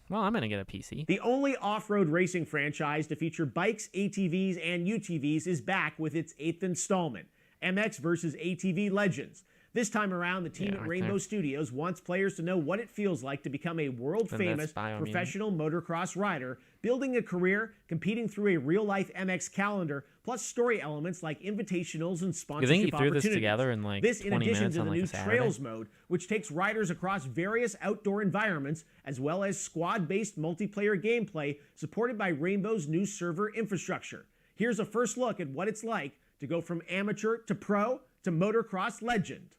Well, I'm gonna get a PC. The only off-road racing franchise to feature bikes, ATVs, and UTVs is back with its 8th installment, MX vs. ATV Legends. This time around, the team at Rainbow Studios wants players to know what it feels like to become a world-famous professional motocross rider, building a career, competing through a real-life MX calendar, plus story elements like invitationals and sponsorship You think he threw opportunities. this together in like This 20 in addition minutes to on the like new a Saturday? Trails mode, which takes riders across various outdoor environments, as well as squad-based multiplayer gameplay supported by Rainbow's new server infrastructure. Here's a first look at what it's like to go from amateur to pro to motocross legend.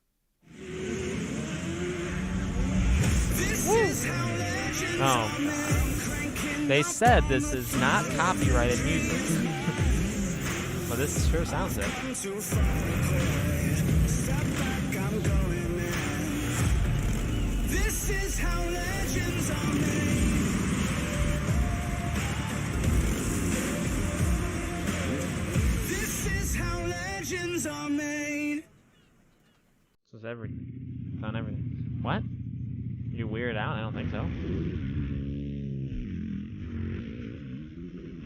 Oh, God. They said this is not copyrighted music. Well, this sure sounds it. This is how legends are made. This is how legends are made. This is everything. Found everything. What? You weird out? I don't think so.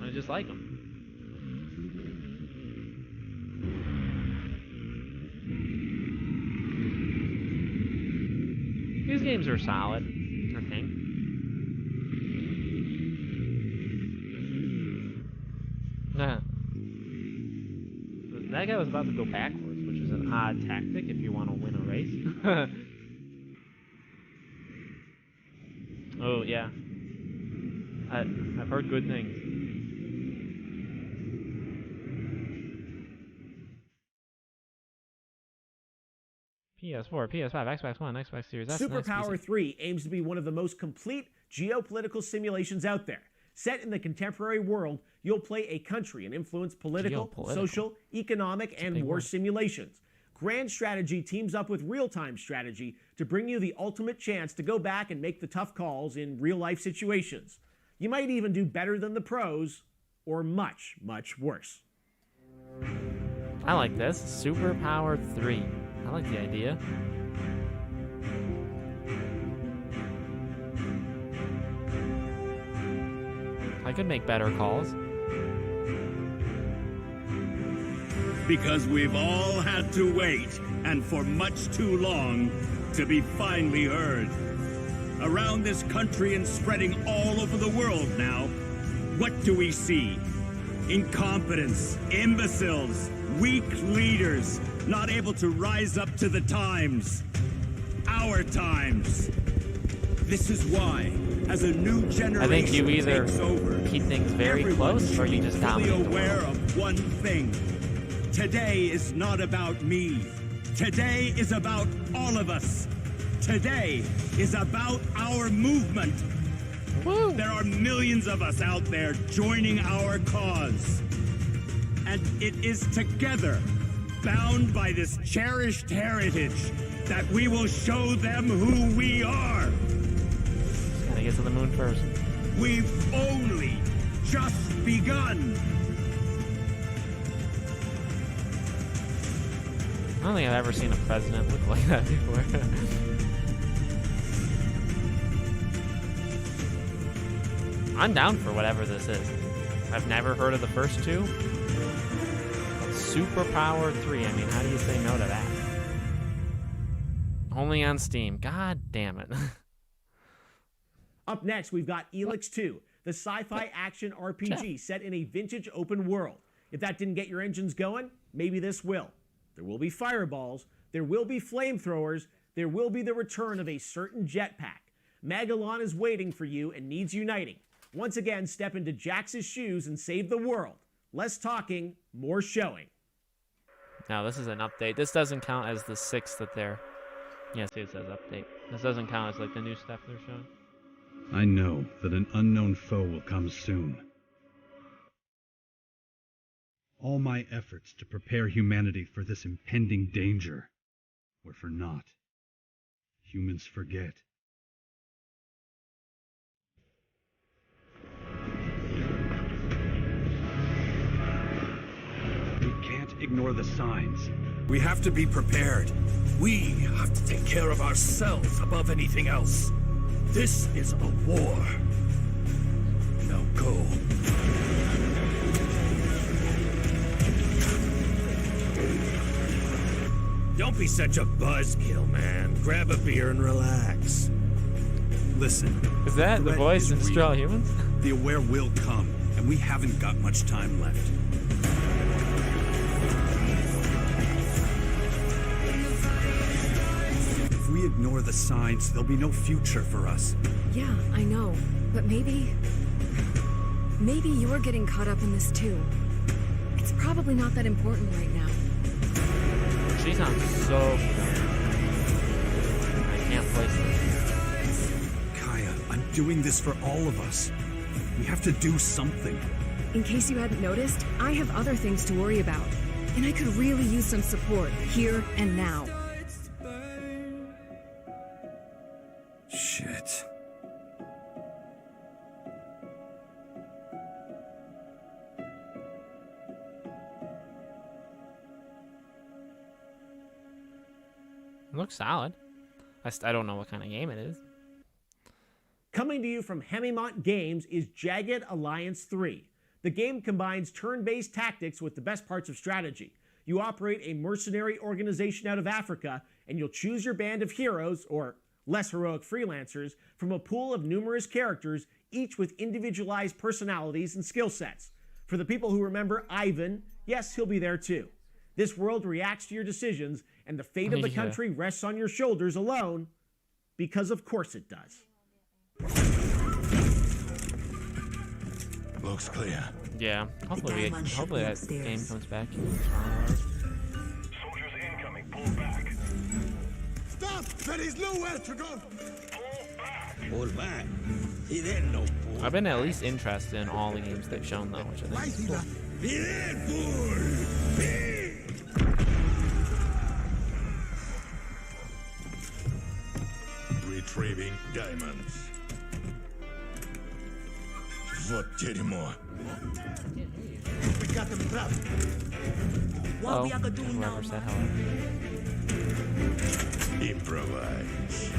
I just like them. These games are solid, I think. That guy was about to go backwards, which is an odd tactic if you want to win a race. Oh, yeah. I've heard good things. PS4, PS5, Xbox One, Xbox Series S, and Superpower XBC. 3 aims to be one of the most complete geopolitical simulations out there. Set in the contemporary world, you'll play a country and influence political, social, economic, and war simulations. Grand Strategy teams up with real-time strategy to bring you the ultimate chance to go back and make the tough calls in real-life situations. You might even do better than the pros, or much, much worse. I like this. Superpower 3. I like the idea. I could make better calls. Because we've all had to wait, and for much too long, to be finally heard. Around this country and spreading all over the world now, what do we see? Incompetence, imbeciles, weak leaders, not able to rise up to the times. Our times. This is why, as a new generation I think you either takes over, keep things very close or you just fully dominate the aware world. of one thing. Today is not about me. Today is about all of us. Today is about our movement. Woo. There are millions of us out there joining our cause. And it is together, bound by this cherished heritage, that we will show them who we are. Gotta get to the moon first. We've only just begun. I don't think I've ever seen a president look like that before. I'm down for whatever this is. I've never heard of the first two. Superpower 3. I mean, how do you say no to that? Only on Steam. God damn it. Up next, we've got Elix 2, the sci-fi action RPG set in a vintage open world. If that didn't get your engines going, maybe this will. There will be fireballs, there will be flamethrowers, there will be the return of a certain jetpack. Magellan is waiting for you and needs uniting. Once again, step into Jax's shoes and save the world. Less talking, more showing. Now, this is an update. This doesn't count as the 6th that they're... Yeah, see, it says update. This doesn't count as, like, the new stuff they're showing. I know that an unknown foe will come soon. All my efforts to prepare humanity for this impending danger were for naught. Humans forget. We can't ignore the signs. We have to be prepared. We have to take care of ourselves above anything else. This is a war. Now go. Don't be such a buzzkill, man. Grab a beer and relax. Listen. Is that the voice in Straw Humans? The aware will come, and we haven't got much time left. If we ignore the signs, there'll be no future for us. Yeah, I know. But maybe you're getting caught up in this too. It's probably not that important right now. She sounds so familiar. I can't place this. Kaya, I'm doing this for all of us. We have to do something. In case you hadn't noticed, I have other things to worry about. And I could really use some support here and now. Shit. It looks solid. I don't know what kind of game it is. Coming to you from Hemimont Games is Jagged Alliance 3. The game combines turn-based tactics with the best parts of strategy. You operate a mercenary organization out of Africa, and you'll choose your band of heroes, or less heroic freelancers, from a pool of numerous characters, each with individualized personalities and skill sets. For the people who remember Ivan, yes, he'll be there too. This world reacts to your decisions, and the fate of the country rests on your shoulders alone, because of course it does. Looks clear. Yeah, hopefully that game comes back. Soldiers incoming. Pull back. Stop! There is nowhere to go. Pull back. He didn't know. I've been at least interested in all the games they've shown though, which I think is cool. Be there, fool. Retrieving diamonds. What more? We got them trapped. What we are gonna do now? Whoever said hello. Improvise.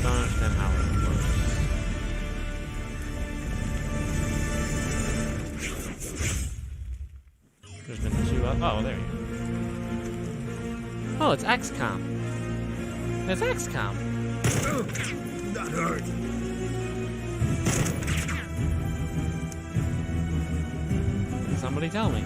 Don't understand how it works. There's been two up. Oh, there you go. Oh, it's XCOM. It's XCOM. That hurt. Somebody tell me.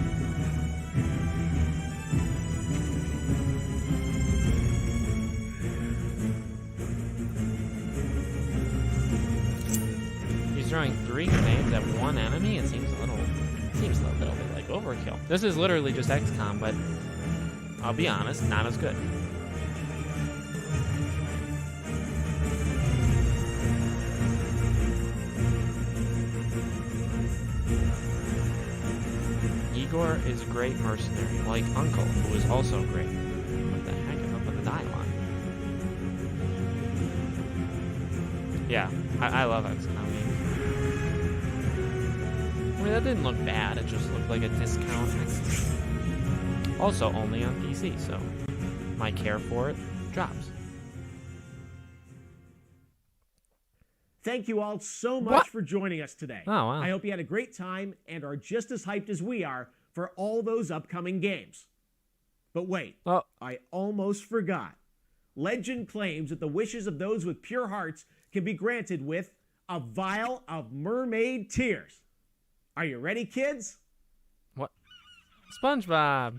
games at one enemy, it seems a little bit like overkill. This is literally just XCOM, but I'll be honest, not as good. Igor is a great mercenary, like Uncle, who is also great. What the heck is up with the dialogue? Yeah, I love XCOM games. I mean, that didn't look bad, it just looked like a discount XCOM. Also, only on PC, so my care for it drops. Thank you all so much for joining us today. Oh, wow. I hope you had a great time and are just as hyped as we are for all those upcoming games. But wait, I almost forgot. Legend claims that the wishes of those with pure hearts can be granted with a vial of mermaid tears. Are you ready, kids? What? SpongeBob.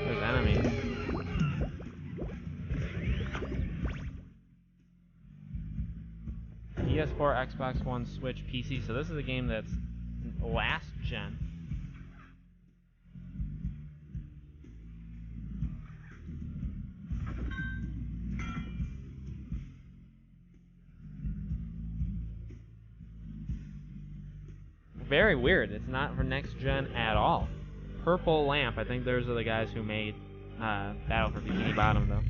There's enemies. PS4, Xbox One, Switch, PC. So this is a game that's last gen. Very weird. It's not for next gen at all. Purple Lamp. I think those are the guys who made Battle for Bikini Bottom, though.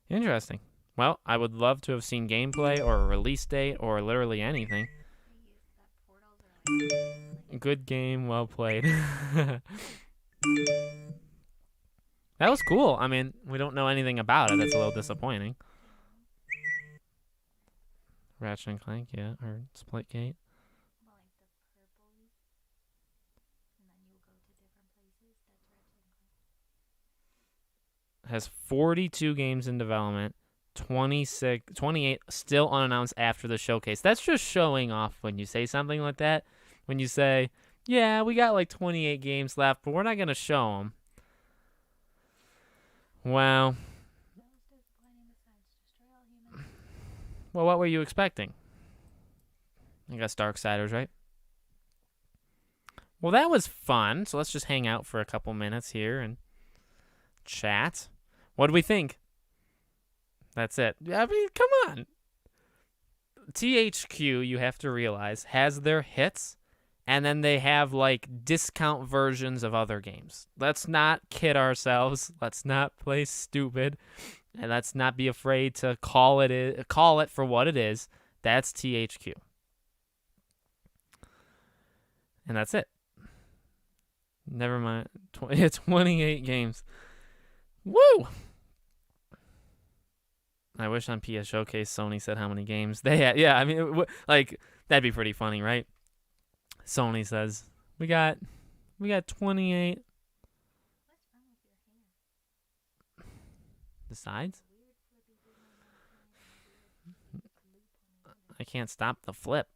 Interesting. Well, I would love to have seen gameplay or a release date or literally anything. Good game, well played. That was cool. I mean, we don't know anything about it. That's a little disappointing. Ratchet and Clank, yeah, or Splitgate. Has 42 games in development, 28 still unannounced after the showcase. That's just showing off when you say something like that. When you say, yeah, we got like 28 games left, but we're not going to show them. Well, what were you expecting? I guess Darksiders, right? Well, that was fun. So let's just hang out for a couple minutes here and chat. What do we think? That's it. I mean, come on. THQ, you have to realize, has their hits, and then they have like discount versions of other games. Let's not kid ourselves. Let's not play stupid, and let's not be afraid to call it for what it is. That's THQ, and that's it. Never mind. 28 games. Woo! I wish on PS Showcase Sony said how many games they had. Yeah, I mean, like, that'd be pretty funny, right? Sony says, we got 28. Besides? I can't stop the flip.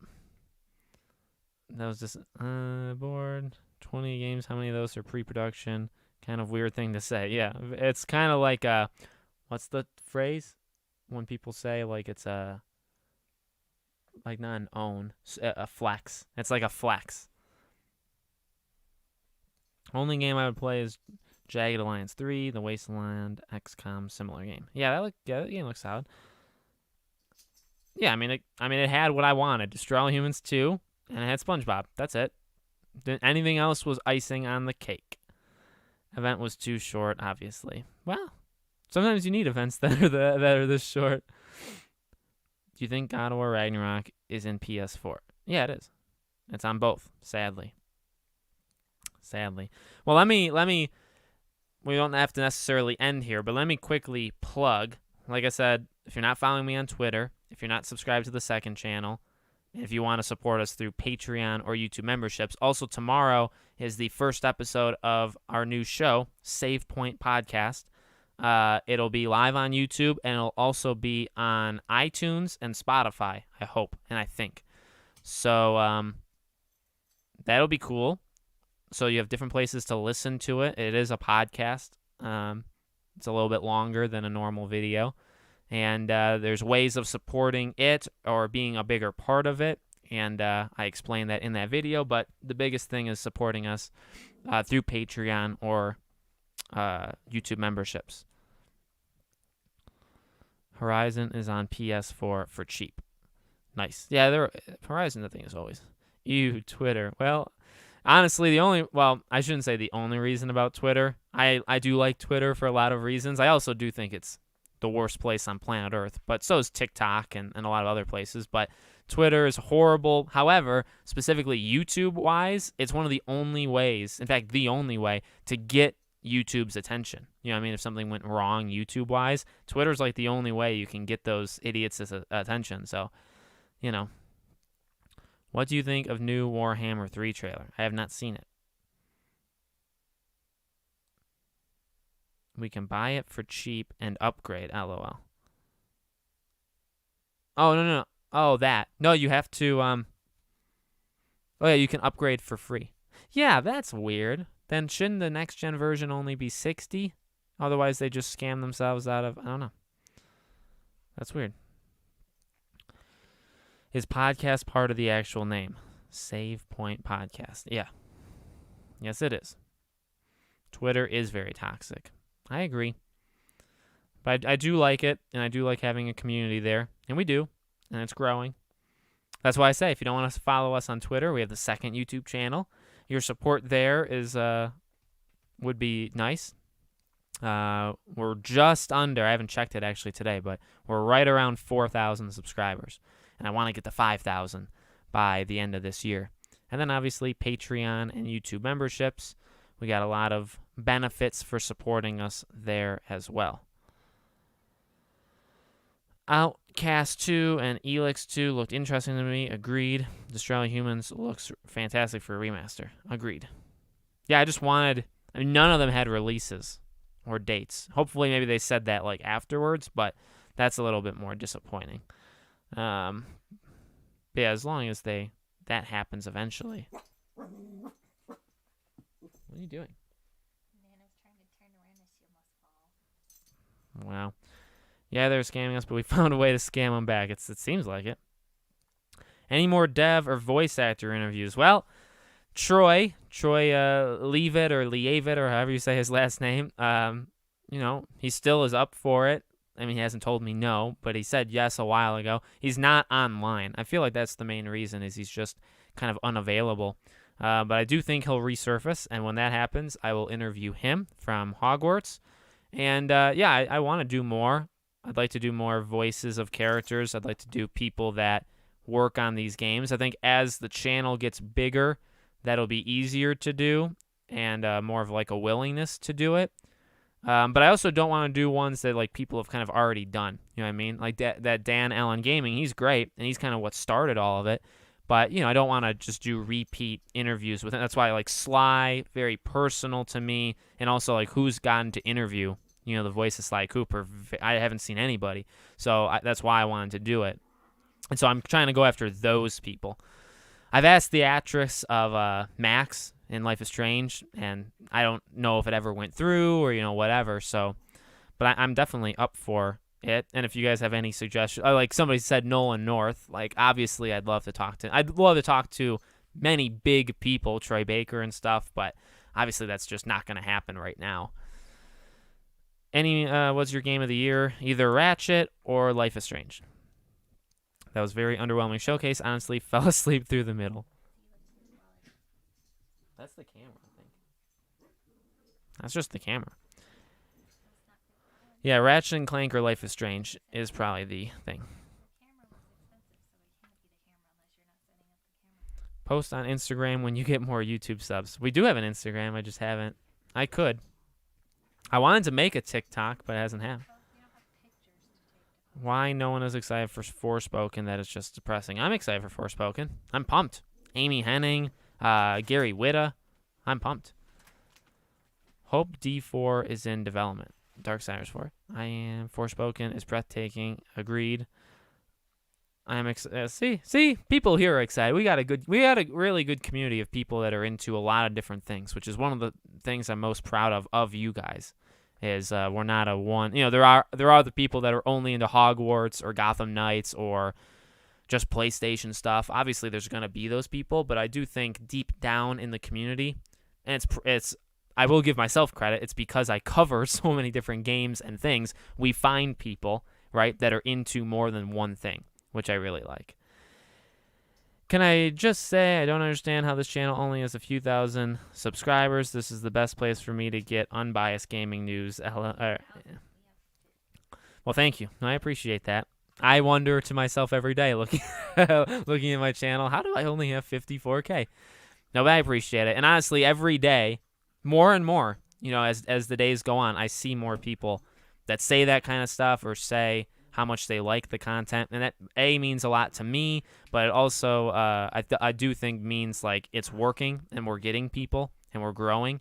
That was just, board. 20 games, how many of those are pre-production? Kind of weird thing to say. Yeah, it's kind of like, what's the phrase? When people say, like, it's a, like, not an own, a flex. It's like a flex. Only game I would play is Jagged Alliance 3, The Wasteland, XCOM, similar game. Yeah, that game looks solid. Yeah, I mean, it had what I wanted. Destroy All Humans 2, and it had SpongeBob. That's it. Anything else was icing on the cake. Event was too short, obviously. Well, sometimes you need events that are this short. Do you think God of War Ragnarok is in PS4? Yeah, it is. It's on both, sadly. Well, let me we don't have to necessarily end here, but let me quickly plug. Like I said, if you're not following me on Twitter, if you're not subscribed to the second channel, and if you want to support us through Patreon or YouTube memberships, also tomorrow is the first episode of our new show, Save Point Podcast. It'll be live on YouTube, and it'll also be on iTunes and Spotify, I hope, and I think. So that'll be cool. So you have different places to listen to it. It is a podcast. It's a little bit longer than a normal video. And there's ways of supporting it or being a bigger part of it. And I explained that in that video. But the biggest thing is supporting us through Patreon or YouTube memberships. Horizon is on PS4 for cheap. Nice. Yeah, Horizon, the thing is always. Twitter. Well, honestly, I shouldn't say the only reason about Twitter. I do like Twitter for a lot of reasons. I also do think it's the worst place on planet Earth, but so is TikTok and a lot of other places. But Twitter is horrible. However, specifically YouTube-wise, it's one of the only ways, in fact, the only way to get YouTube's attention. You know what I mean? If something went wrong YouTube-wise, Twitter's like the only way you can get those idiots' attention. So, you know. What do you think of new Warhammer 3 trailer? I have not seen it. We can buy it for cheap and upgrade, LOL. Oh, no. Oh, that. No, you have to, Oh, yeah, you can upgrade for free. Yeah, that's weird. Then shouldn't the next-gen version only be 60? Otherwise, they just scam themselves out of, I don't know. That's weird. Is podcast part of the actual name? Save Point Podcast. Yeah. Yes, it is. Twitter is very toxic. I agree. But I do like it, and I do like having a community there. And we do, and it's growing. That's why I say, if you don't want to follow us on Twitter, we have the second YouTube channel. Your support there would be nice. We're just under, I haven't checked it actually today, but we're right around 4,000 subscribers. And I want to get to 5,000 by the end of this year. And then obviously Patreon and YouTube memberships. We got a lot of benefits for supporting us there as well. Outcast 2 and Elix 2 looked interesting to me. Agreed. Destroy Humans looks fantastic for a remaster. Agreed. Yeah, I just wanted... none of them had releases or dates. Hopefully maybe they said that like afterwards, but that's a little bit more disappointing. But yeah, as long as that happens eventually. What are you doing? Nana's trying to turn around and she almost falls. Wow. Yeah, they're scamming us, but we found a way to scam them back. It seems like it. Any more dev or voice actor interviews? Well, Troy, Leavitt or Leavitt or however you say his last name, he still is up for it. I mean, he hasn't told me no, but he said yes a while ago. He's not online. I feel like that's the main reason is he's just kind of unavailable. But I do think he'll resurface, and when that happens, I will interview him from Hogwarts. And, I want to do more. I'd like to do more voices of characters. I'd like to do people that work on these games. I think as the channel gets bigger, that'll be easier to do and more of like a willingness to do it. But I also don't want to do ones that like people have kind of already done. You know what I mean? Like that Dan Allen Gaming, he's great, and he's kind of what started all of it. But, I don't want to just do repeat interviews with him. That's why I like Sly, very personal to me, and also like who's gotten to interview, the voice of Sly Cooper. I haven't seen anybody. So that's why I wanted to do it. And so I'm trying to go after those people. I've asked the actress of Max in Life is Strange, and I don't know if it ever went through or, whatever. So, but I'm definitely up for it. And if you guys have any suggestions, like somebody said Nolan North, like obviously I'd love to talk to many big people, Troy Baker and stuff, but obviously that's just not going to happen right now. What's your game of the year? Either Ratchet or Life is Strange. That was very underwhelming showcase. Honestly, fell asleep through the middle. that's the camera, I think. That's just the camera. Yeah, Ratchet and Clank or Life is Strange is probably the thing. Post on Instagram when you get more YouTube subs. We do have an Instagram. I just haven't. I could. I wanted to make a TikTok, but it hasn't happened. Why no one is excited for Forspoken? That is just depressing. I'm excited for Forspoken. I'm pumped. Amy Henning, Gary Whitta. I'm pumped. Hope D4 is in development. Darksiders 4. I am. Forspoken is breathtaking. Agreed. I am excited. See, people here are excited. We got a really good community of people that are into a lot of different things, which is one of the things I'm most proud of you guys. Is we're not a one. You know, there are the people that are only into Hogwarts or Gotham Knights or just PlayStation stuff. Obviously, there's going to be those people, but I do think deep down in the community, and it's I will give myself credit. It's because I cover so many different games and things. We find people, right, that are into more than one thing, which I really like. Can I just say I don't understand how this channel only has a few thousand subscribers. This is the best place for me to get unbiased gaming news. Well, thank you. I appreciate that. I wonder to myself every day looking looking at my channel, how do I only have 54K? No, but I appreciate it. And honestly, every day, more and more, you know, as the days go on, I see more people that say that kind of stuff or say how much they like the content, and that means a lot to me, but it also I do think means like it's working and we're getting people and we're growing.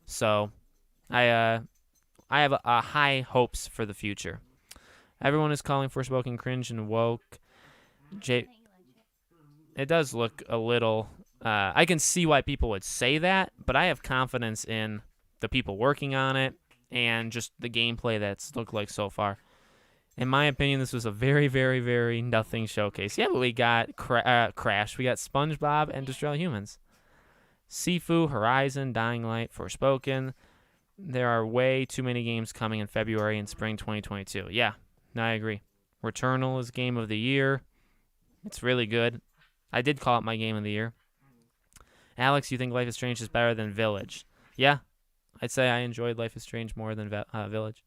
So I have high hopes for the future. Everyone is calling Forspoken cringe and woke. It does look a little. I can see why people would say that, but I have confidence in the people working on it and just the gameplay that's looked like so far. In my opinion, this was a very, very, very nothing showcase. Yeah, but we got Crash. We got SpongeBob and Destroy All Humans. Sifu, Horizon, Dying Light, Forspoken. There are way too many games coming in February and spring 2022. Yeah, I agree. Returnal is Game of the Year. It's really good. I did call it my Game of the Year. Alex, you think Life is Strange is better than Village? Yeah, I'd say I enjoyed Life is Strange more than Village.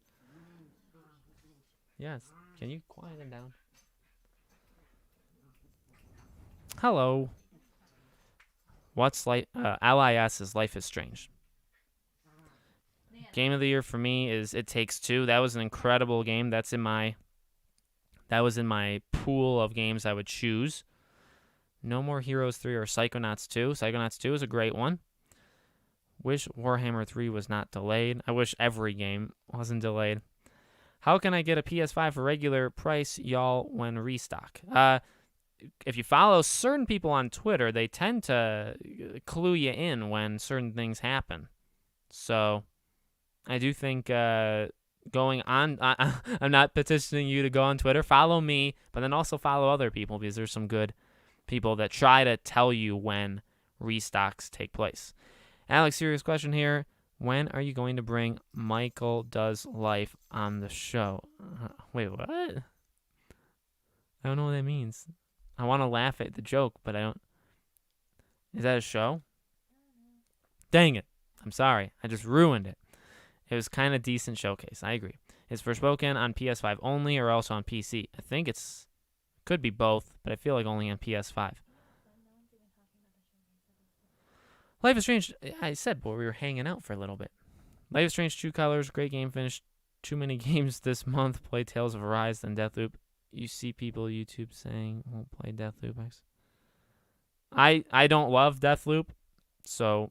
Yes. Can you quiet him down? Hello. What's LIS's Life is Strange? Game of the Year for me is It Takes Two. That was an incredible game. That was in my pool of games I would choose. No More Heroes 3 or Psychonauts 2. Psychonauts 2 is a great one. Wish Warhammer 3 was not delayed. I wish every game wasn't delayed. How can I get a PS5 for regular price, y'all, when restock? If you follow certain people on Twitter, they tend to clue you in when certain things happen. So I do think going on, I'm not petitioning you to go on Twitter. Follow me, but then also follow other people because there's some good people that try to tell you when restocks take place. Alex, serious question here. When are you going to bring Michael Does Life on the show? Wait, what? I don't know what that means. I want to laugh at the joke, but I don't. Is that a show? Dang it. I'm sorry. I just ruined it. It was kind of decent showcase. I agree. Is Forspoken on PS5 only or also on PC? I think could be both, but I feel like only on PS5. Life is Strange, I said, boy, we were hanging out for a little bit. Life is Strange, True Colors, great game, finished too many games this month. Play Tales of Arise and Deathloop. You see people YouTube saying won't play Deathloop. I don't love Deathloop, so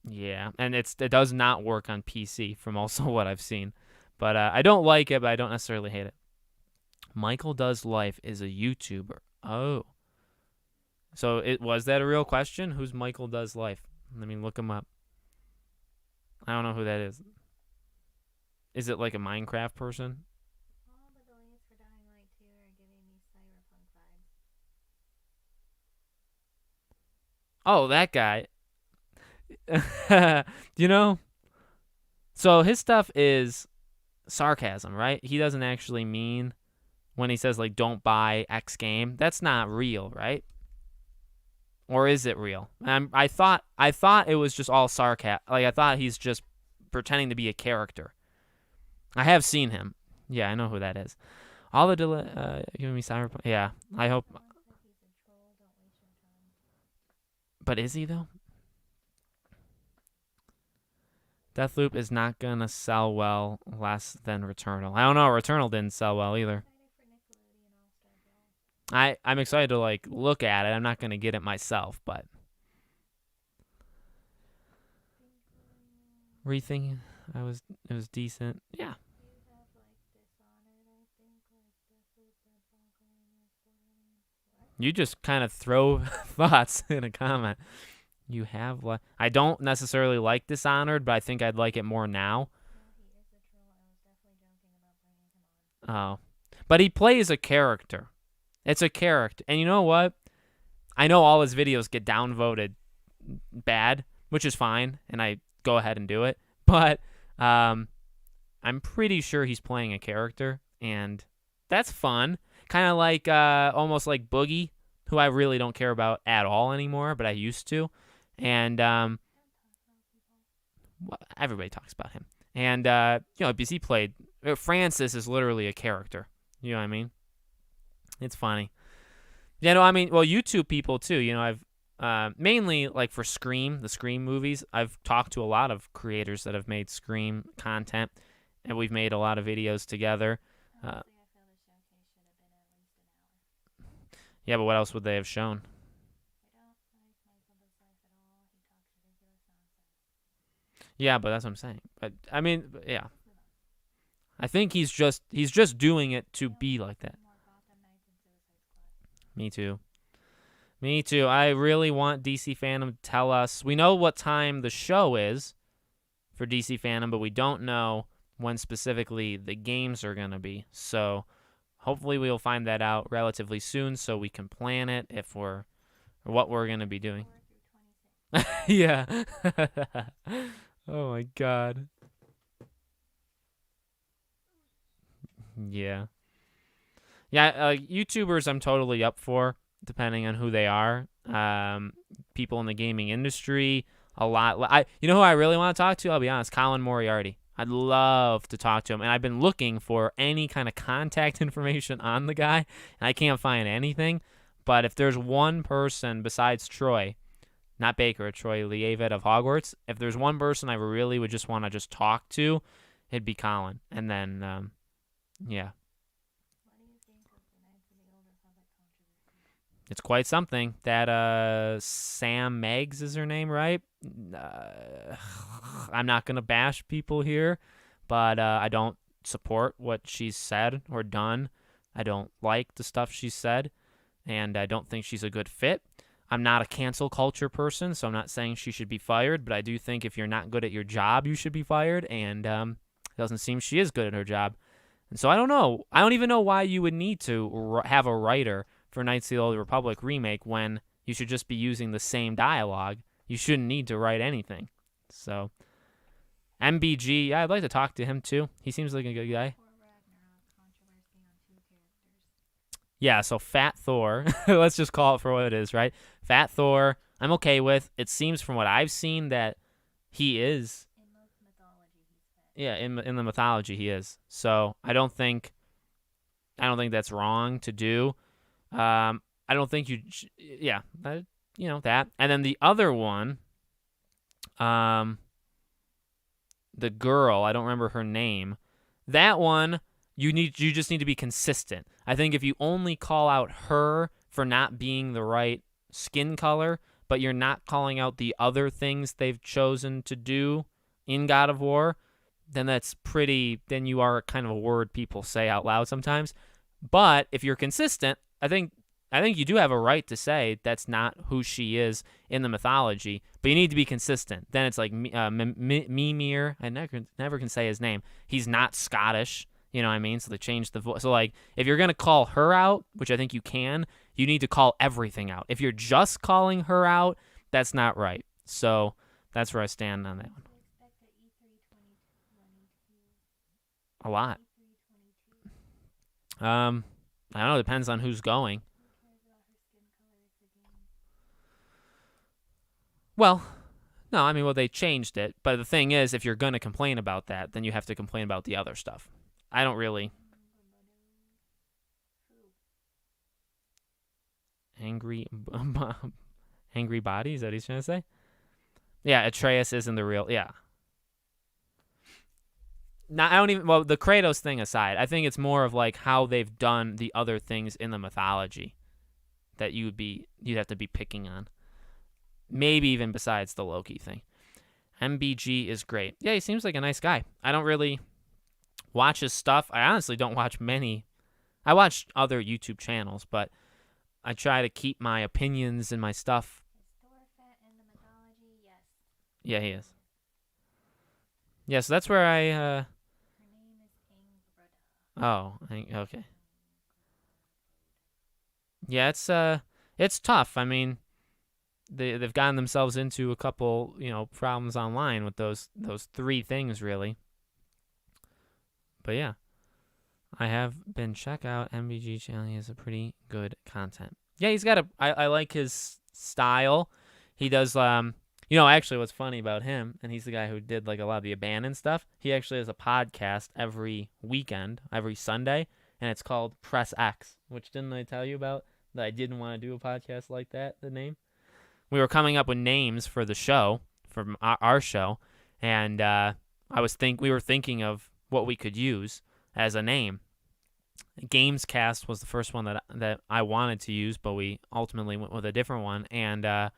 yeah, and it does not work on PC from also what I've seen. But I don't like it, but I don't necessarily hate it. Michael Does Life is a YouTuber. Oh. So was that a real question? Who's Michael Does Life? Let me look him up. I don't know who that is. Is it like a Minecraft person? All the delays for Dying Light 2 are giving me cyberpunk vibes. Oh, that guy. You know? So his stuff is sarcasm, right? He doesn't actually mean when he says, like, don't buy X game. That's not real, right? or is it real? I thought it was just all sarcasm. Like, I thought he's just pretending to be a character. I have seen him. Yeah, I know who that is. All the giving me Cyberpunk. Yeah, I hope. But is he though? Deathloop is not gonna sell well less than Returnal. I don't know. Returnal didn't sell well either. I'm excited to like look at it. I'm not gonna get it myself, but rethinking, it was decent. Yeah. You just kind of throw thoughts in a comment. You have I don't necessarily like Dishonored, but I think I'd like it more now. Oh. But he plays a character. It's a character. And you know what? I know all his videos get downvoted bad, which is fine, and I go ahead and do it. But I'm pretty sure he's playing a character, and that's fun. Kind of like almost like Boogie, who I really don't care about at all anymore, but I used to. And everybody talks about him. And because he played Francis is literally a character. You know what I mean? It's funny. Yeah, no, I mean, well, YouTube people too. You know, I've mainly like for Scream, the Scream movies. I've talked to a lot of creators that have made Scream content, and we've made a lot of videos together. Yeah, but what else would they have shown? Yeah, but that's what I'm saying. But I mean, yeah. I think he's just doing it to be like that. Me too. Me too. I really want DC Fandom to tell us. We know what time the show is for DC Fandom, but we don't know when specifically the games are going to be. So hopefully we'll find that out relatively soon so we can plan it or what we're going to be doing. Yeah. Oh my God. Yeah. Yeah, YouTubers I'm totally up for, depending on who they are. People in the gaming industry, a lot. You know who I really want to talk to? I'll be honest, Colin Moriarty. I'd love to talk to him, and I've been looking for any kind of contact information on the guy, and I can't find anything. But if there's one person besides Troy, not Baker, Troy Lievet of Hogwarts, if there's one person I really would just want to just talk to, it'd be Colin. And then, yeah. It's quite something. That Sam Meggs is her name, right? I'm not going to bash people here, but I don't support what she's said or done. I don't like the stuff she's said, and I don't think she's a good fit. I'm not a cancel culture person, so I'm not saying she should be fired, but I do think if you're not good at your job, you should be fired, and it doesn't seem she is good at her job. And so I don't know. I don't even know why you would need to have a writer for Knights of the Old Republic remake when you should just be using the same dialogue. You shouldn't need to write anything. So, MBG, yeah, I'd like to talk to him too. He seems like a good guy. Yeah, so Fat Thor, let's just call it for what it is, right? Fat Thor, I'm okay with. It seems from what I've seen that he is. Yeah, in the mythology he is. So I don't think that's wrong to do. I don't think that. And then the other one, the girl, I don't remember her name. That one, you just need to be consistent. I think if you only call out her for not being the right skin color, but you're not calling out the other things they've chosen to do in God of War, then then you are kind of a word people say out loud sometimes. But if you're consistent, I think you do have a right to say that's not who she is in the mythology, but you need to be consistent. Then it's like Mimir. I never can say his name. He's not Scottish, you know what I mean? So they changed the voice. So like, if you're gonna call her out, which I think you can, you need to call everything out. If you're just calling her out, that's not right. So that's where I stand on that one. A lot. I don't know. Depends on who's going. Well, no, I mean, well, they changed it. But the thing is, if you're going to complain about that, then you have to complain about the other stuff. I don't really. Angry Body? Is that what he's trying to say? Yeah, Atreus isn't the real. Yeah. Now, I don't even. Well, the Kratos thing aside, I think it's more of like how they've done the other things in the mythology that you'd have to be picking on. Maybe even besides the Loki thing. MBG is great. Yeah, he seems like a nice guy. I don't really watch his stuff. I honestly don't watch many. I watch other YouTube channels, but I try to keep my opinions and my stuff. Is Thor fat in the mythology? Yes. Yeah, he is. Yeah, so that's where I. Her name is Angrada. Oh, okay. Yeah, it's tough. I mean, they've gotten themselves into a couple, problems online with those three things really. But yeah, I have been check out MBG channel. He has a pretty good content. Yeah, he's got I like his style. He does actually what's funny about him, and he's the guy who did like a lot of the abandoned stuff. He actually has a podcast every weekend, every Sunday, and it's called Press X, which didn't I tell you about? That I didn't want to do a podcast like that, the name. We were coming up with names for the show, for our show, and we were thinking of what we could use as a name. Gamescast was the first one that I wanted to use, but we ultimately went with a different one. And but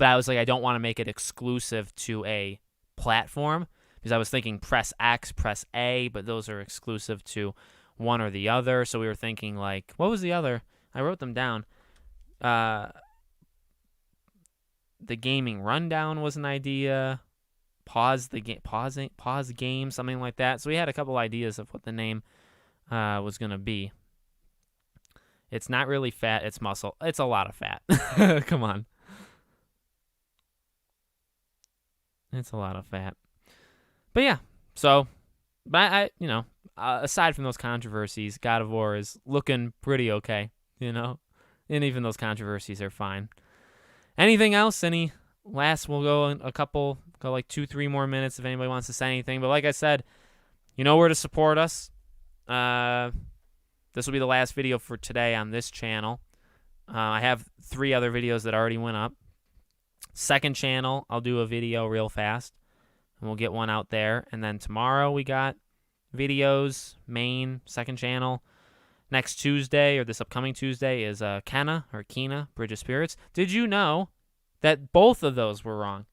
I was like, I don't want to make it exclusive to a platform, because I was thinking Press X, Press A, but those are exclusive to one or the other. So we were thinking like, what was the other? I wrote them down. The Gaming Rundown was an idea. Pause the game, something like that. So we had a couple ideas of what the name was gonna be. It's not really fat; it's muscle. It's a lot of fat. Come on, it's a lot of fat. But yeah, so, but aside from those controversies, God of War is looking pretty okay. And even those controversies are fine. Anything else? Any last? We'll go like 2-3 more minutes if anybody wants to say anything. But like I said, you know where to support us. This will be the last video for today on this channel. I have 3 other videos that already went up. Second channel, I'll do a video real fast, and we'll get one out there. And then tomorrow we got videos, main, second channel. Next Tuesday, or this upcoming Tuesday, is Kena, Bridge of Spirits. Did you know that both of those were wrong?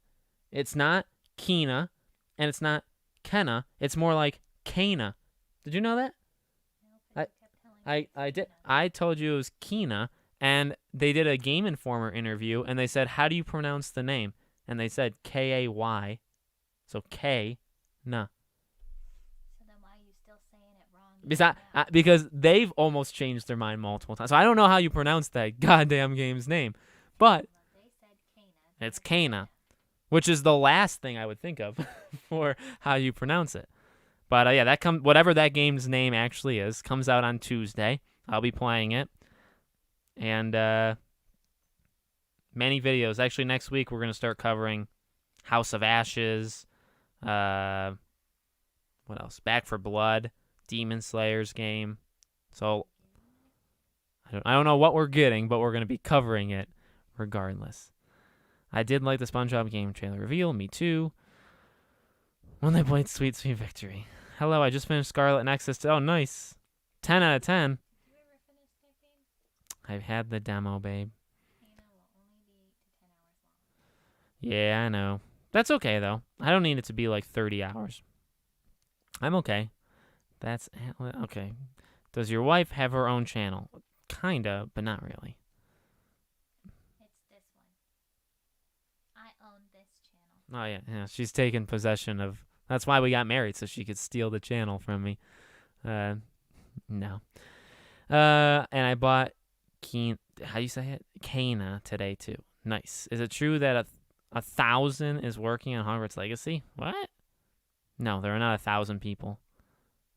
It's not Kena, and it's not Kenna. It's more like Kana. Did you know that? I did. I told you it was Kena, and they did a Game Informer interview, and they said, how do you pronounce the name? And they said K-A-Y, so K-na. Because they've almost changed their mind multiple times. So I don't know how you pronounce that goddamn game's name. But it's Kana, which is the last thing I would think of for how you pronounce it. But yeah, whatever that game's name actually is, comes out on Tuesday. I'll be playing it. And many videos. Actually, next week we're going to start covering House of Ashes. What else? Back for Blood. Demon Slayer's game. So I don't know what we're getting, but we're going to be covering it regardless. I did like the SpongeBob game trailer reveal. Me too. When they played Sweet Sweet Victory. Hello, I just finished Scarlet Nexus. Oh, nice. 10 out of 10. I've had the demo, babe. Yeah, I know. That's okay, though. I don't need it to be like 30 hours. I'm okay. That's okay. Does your wife have her own channel? Kinda, but not really. It's this one. I own this channel. Oh yeah. She's taken possession of. That's why we got married, so she could steal the channel from me. No. And I bought how do you say it? Kana today too. Nice. Is it true that 1,000 is working on Hogwarts Legacy? What? No, there are not 1,000 people.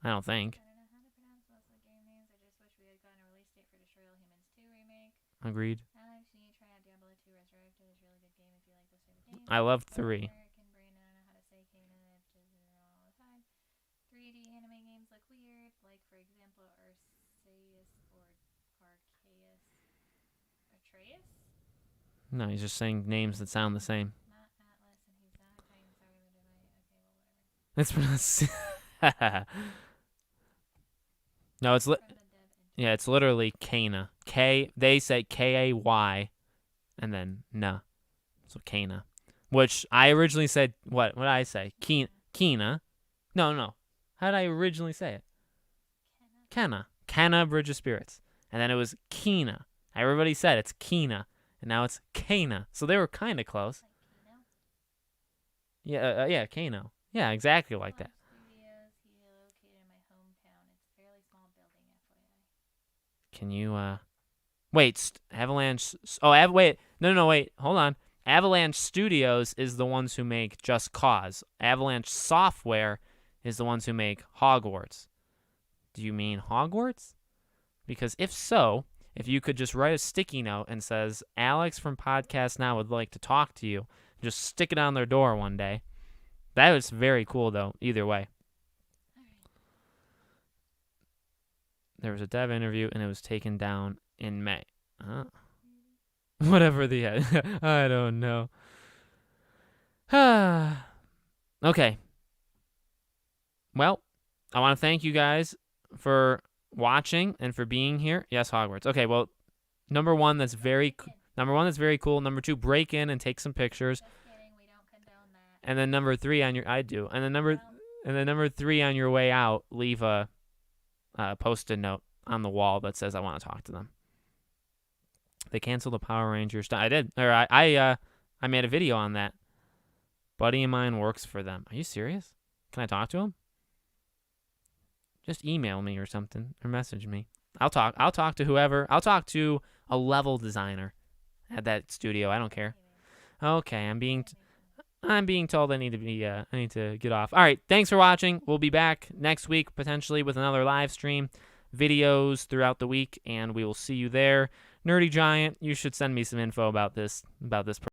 I don't think. I don't know how to pronounce most of the game names. I just wish we had gotten a release date for Destroy All Humans 2 Remake. Agreed. Alex, you need to try out Diablo 2 Resurrected. It's a really good game if you like those type of I love 3. American brain, I don't know how to say Kana all the time. 3D anime games look weird, like for example Arceus or Arceus. Atreus? No, he's just saying names that sound the same. Not Atlas, and he's not Titan Star, but okay, well, whatever. It's pronounced. No, it's literally Kana. They say Kay, and then na. So Kana. Which I originally said, what did I say? Kina. No. How did I originally say it? Kana. Kana Bridge of Spirits. And then it was Kina. Everybody said it's Kina. And now it's Kana. So they were kind of close. Yeah, Kano. Yeah, exactly like that. Studios, he located in my hometown. It's a fairly small building, FYI. Can you, wait, Avalanche, wait, no, wait, hold on. Avalanche Studios is the ones who make Just Cause. Avalanche Software is the ones who make Hogwarts. Do you mean Hogwarts? Because if so, if you could just write a sticky note and says, Alex from Podcast Now would like to talk to you, just stick it on their door one day. That was very cool, though, either way. There was a dev interview, and it was taken down in May. Whatever the I don't know. Okay. Well, I want to thank you guys for watching and for being here. Yes, Hogwarts. Okay, well, number one, that's very cool. Number 2, break in and take some pictures. And then number 3 on your number 3 on your way out, leave a post-it note on the wall that says I want to talk to them. They canceled the Power Rangers. I did. Or I made a video on that. Buddy of mine works for them. Are you serious? Can I talk to him? Just email me or something or message me. I'll talk to whoever. I'll talk to a level designer at that studio. I don't care. Okay, I'm being told I need to get off. All right, thanks for watching. We'll be back next week potentially with another live stream, videos throughout the week, and we will see you there. Nerdy Giant, you should send me some info about this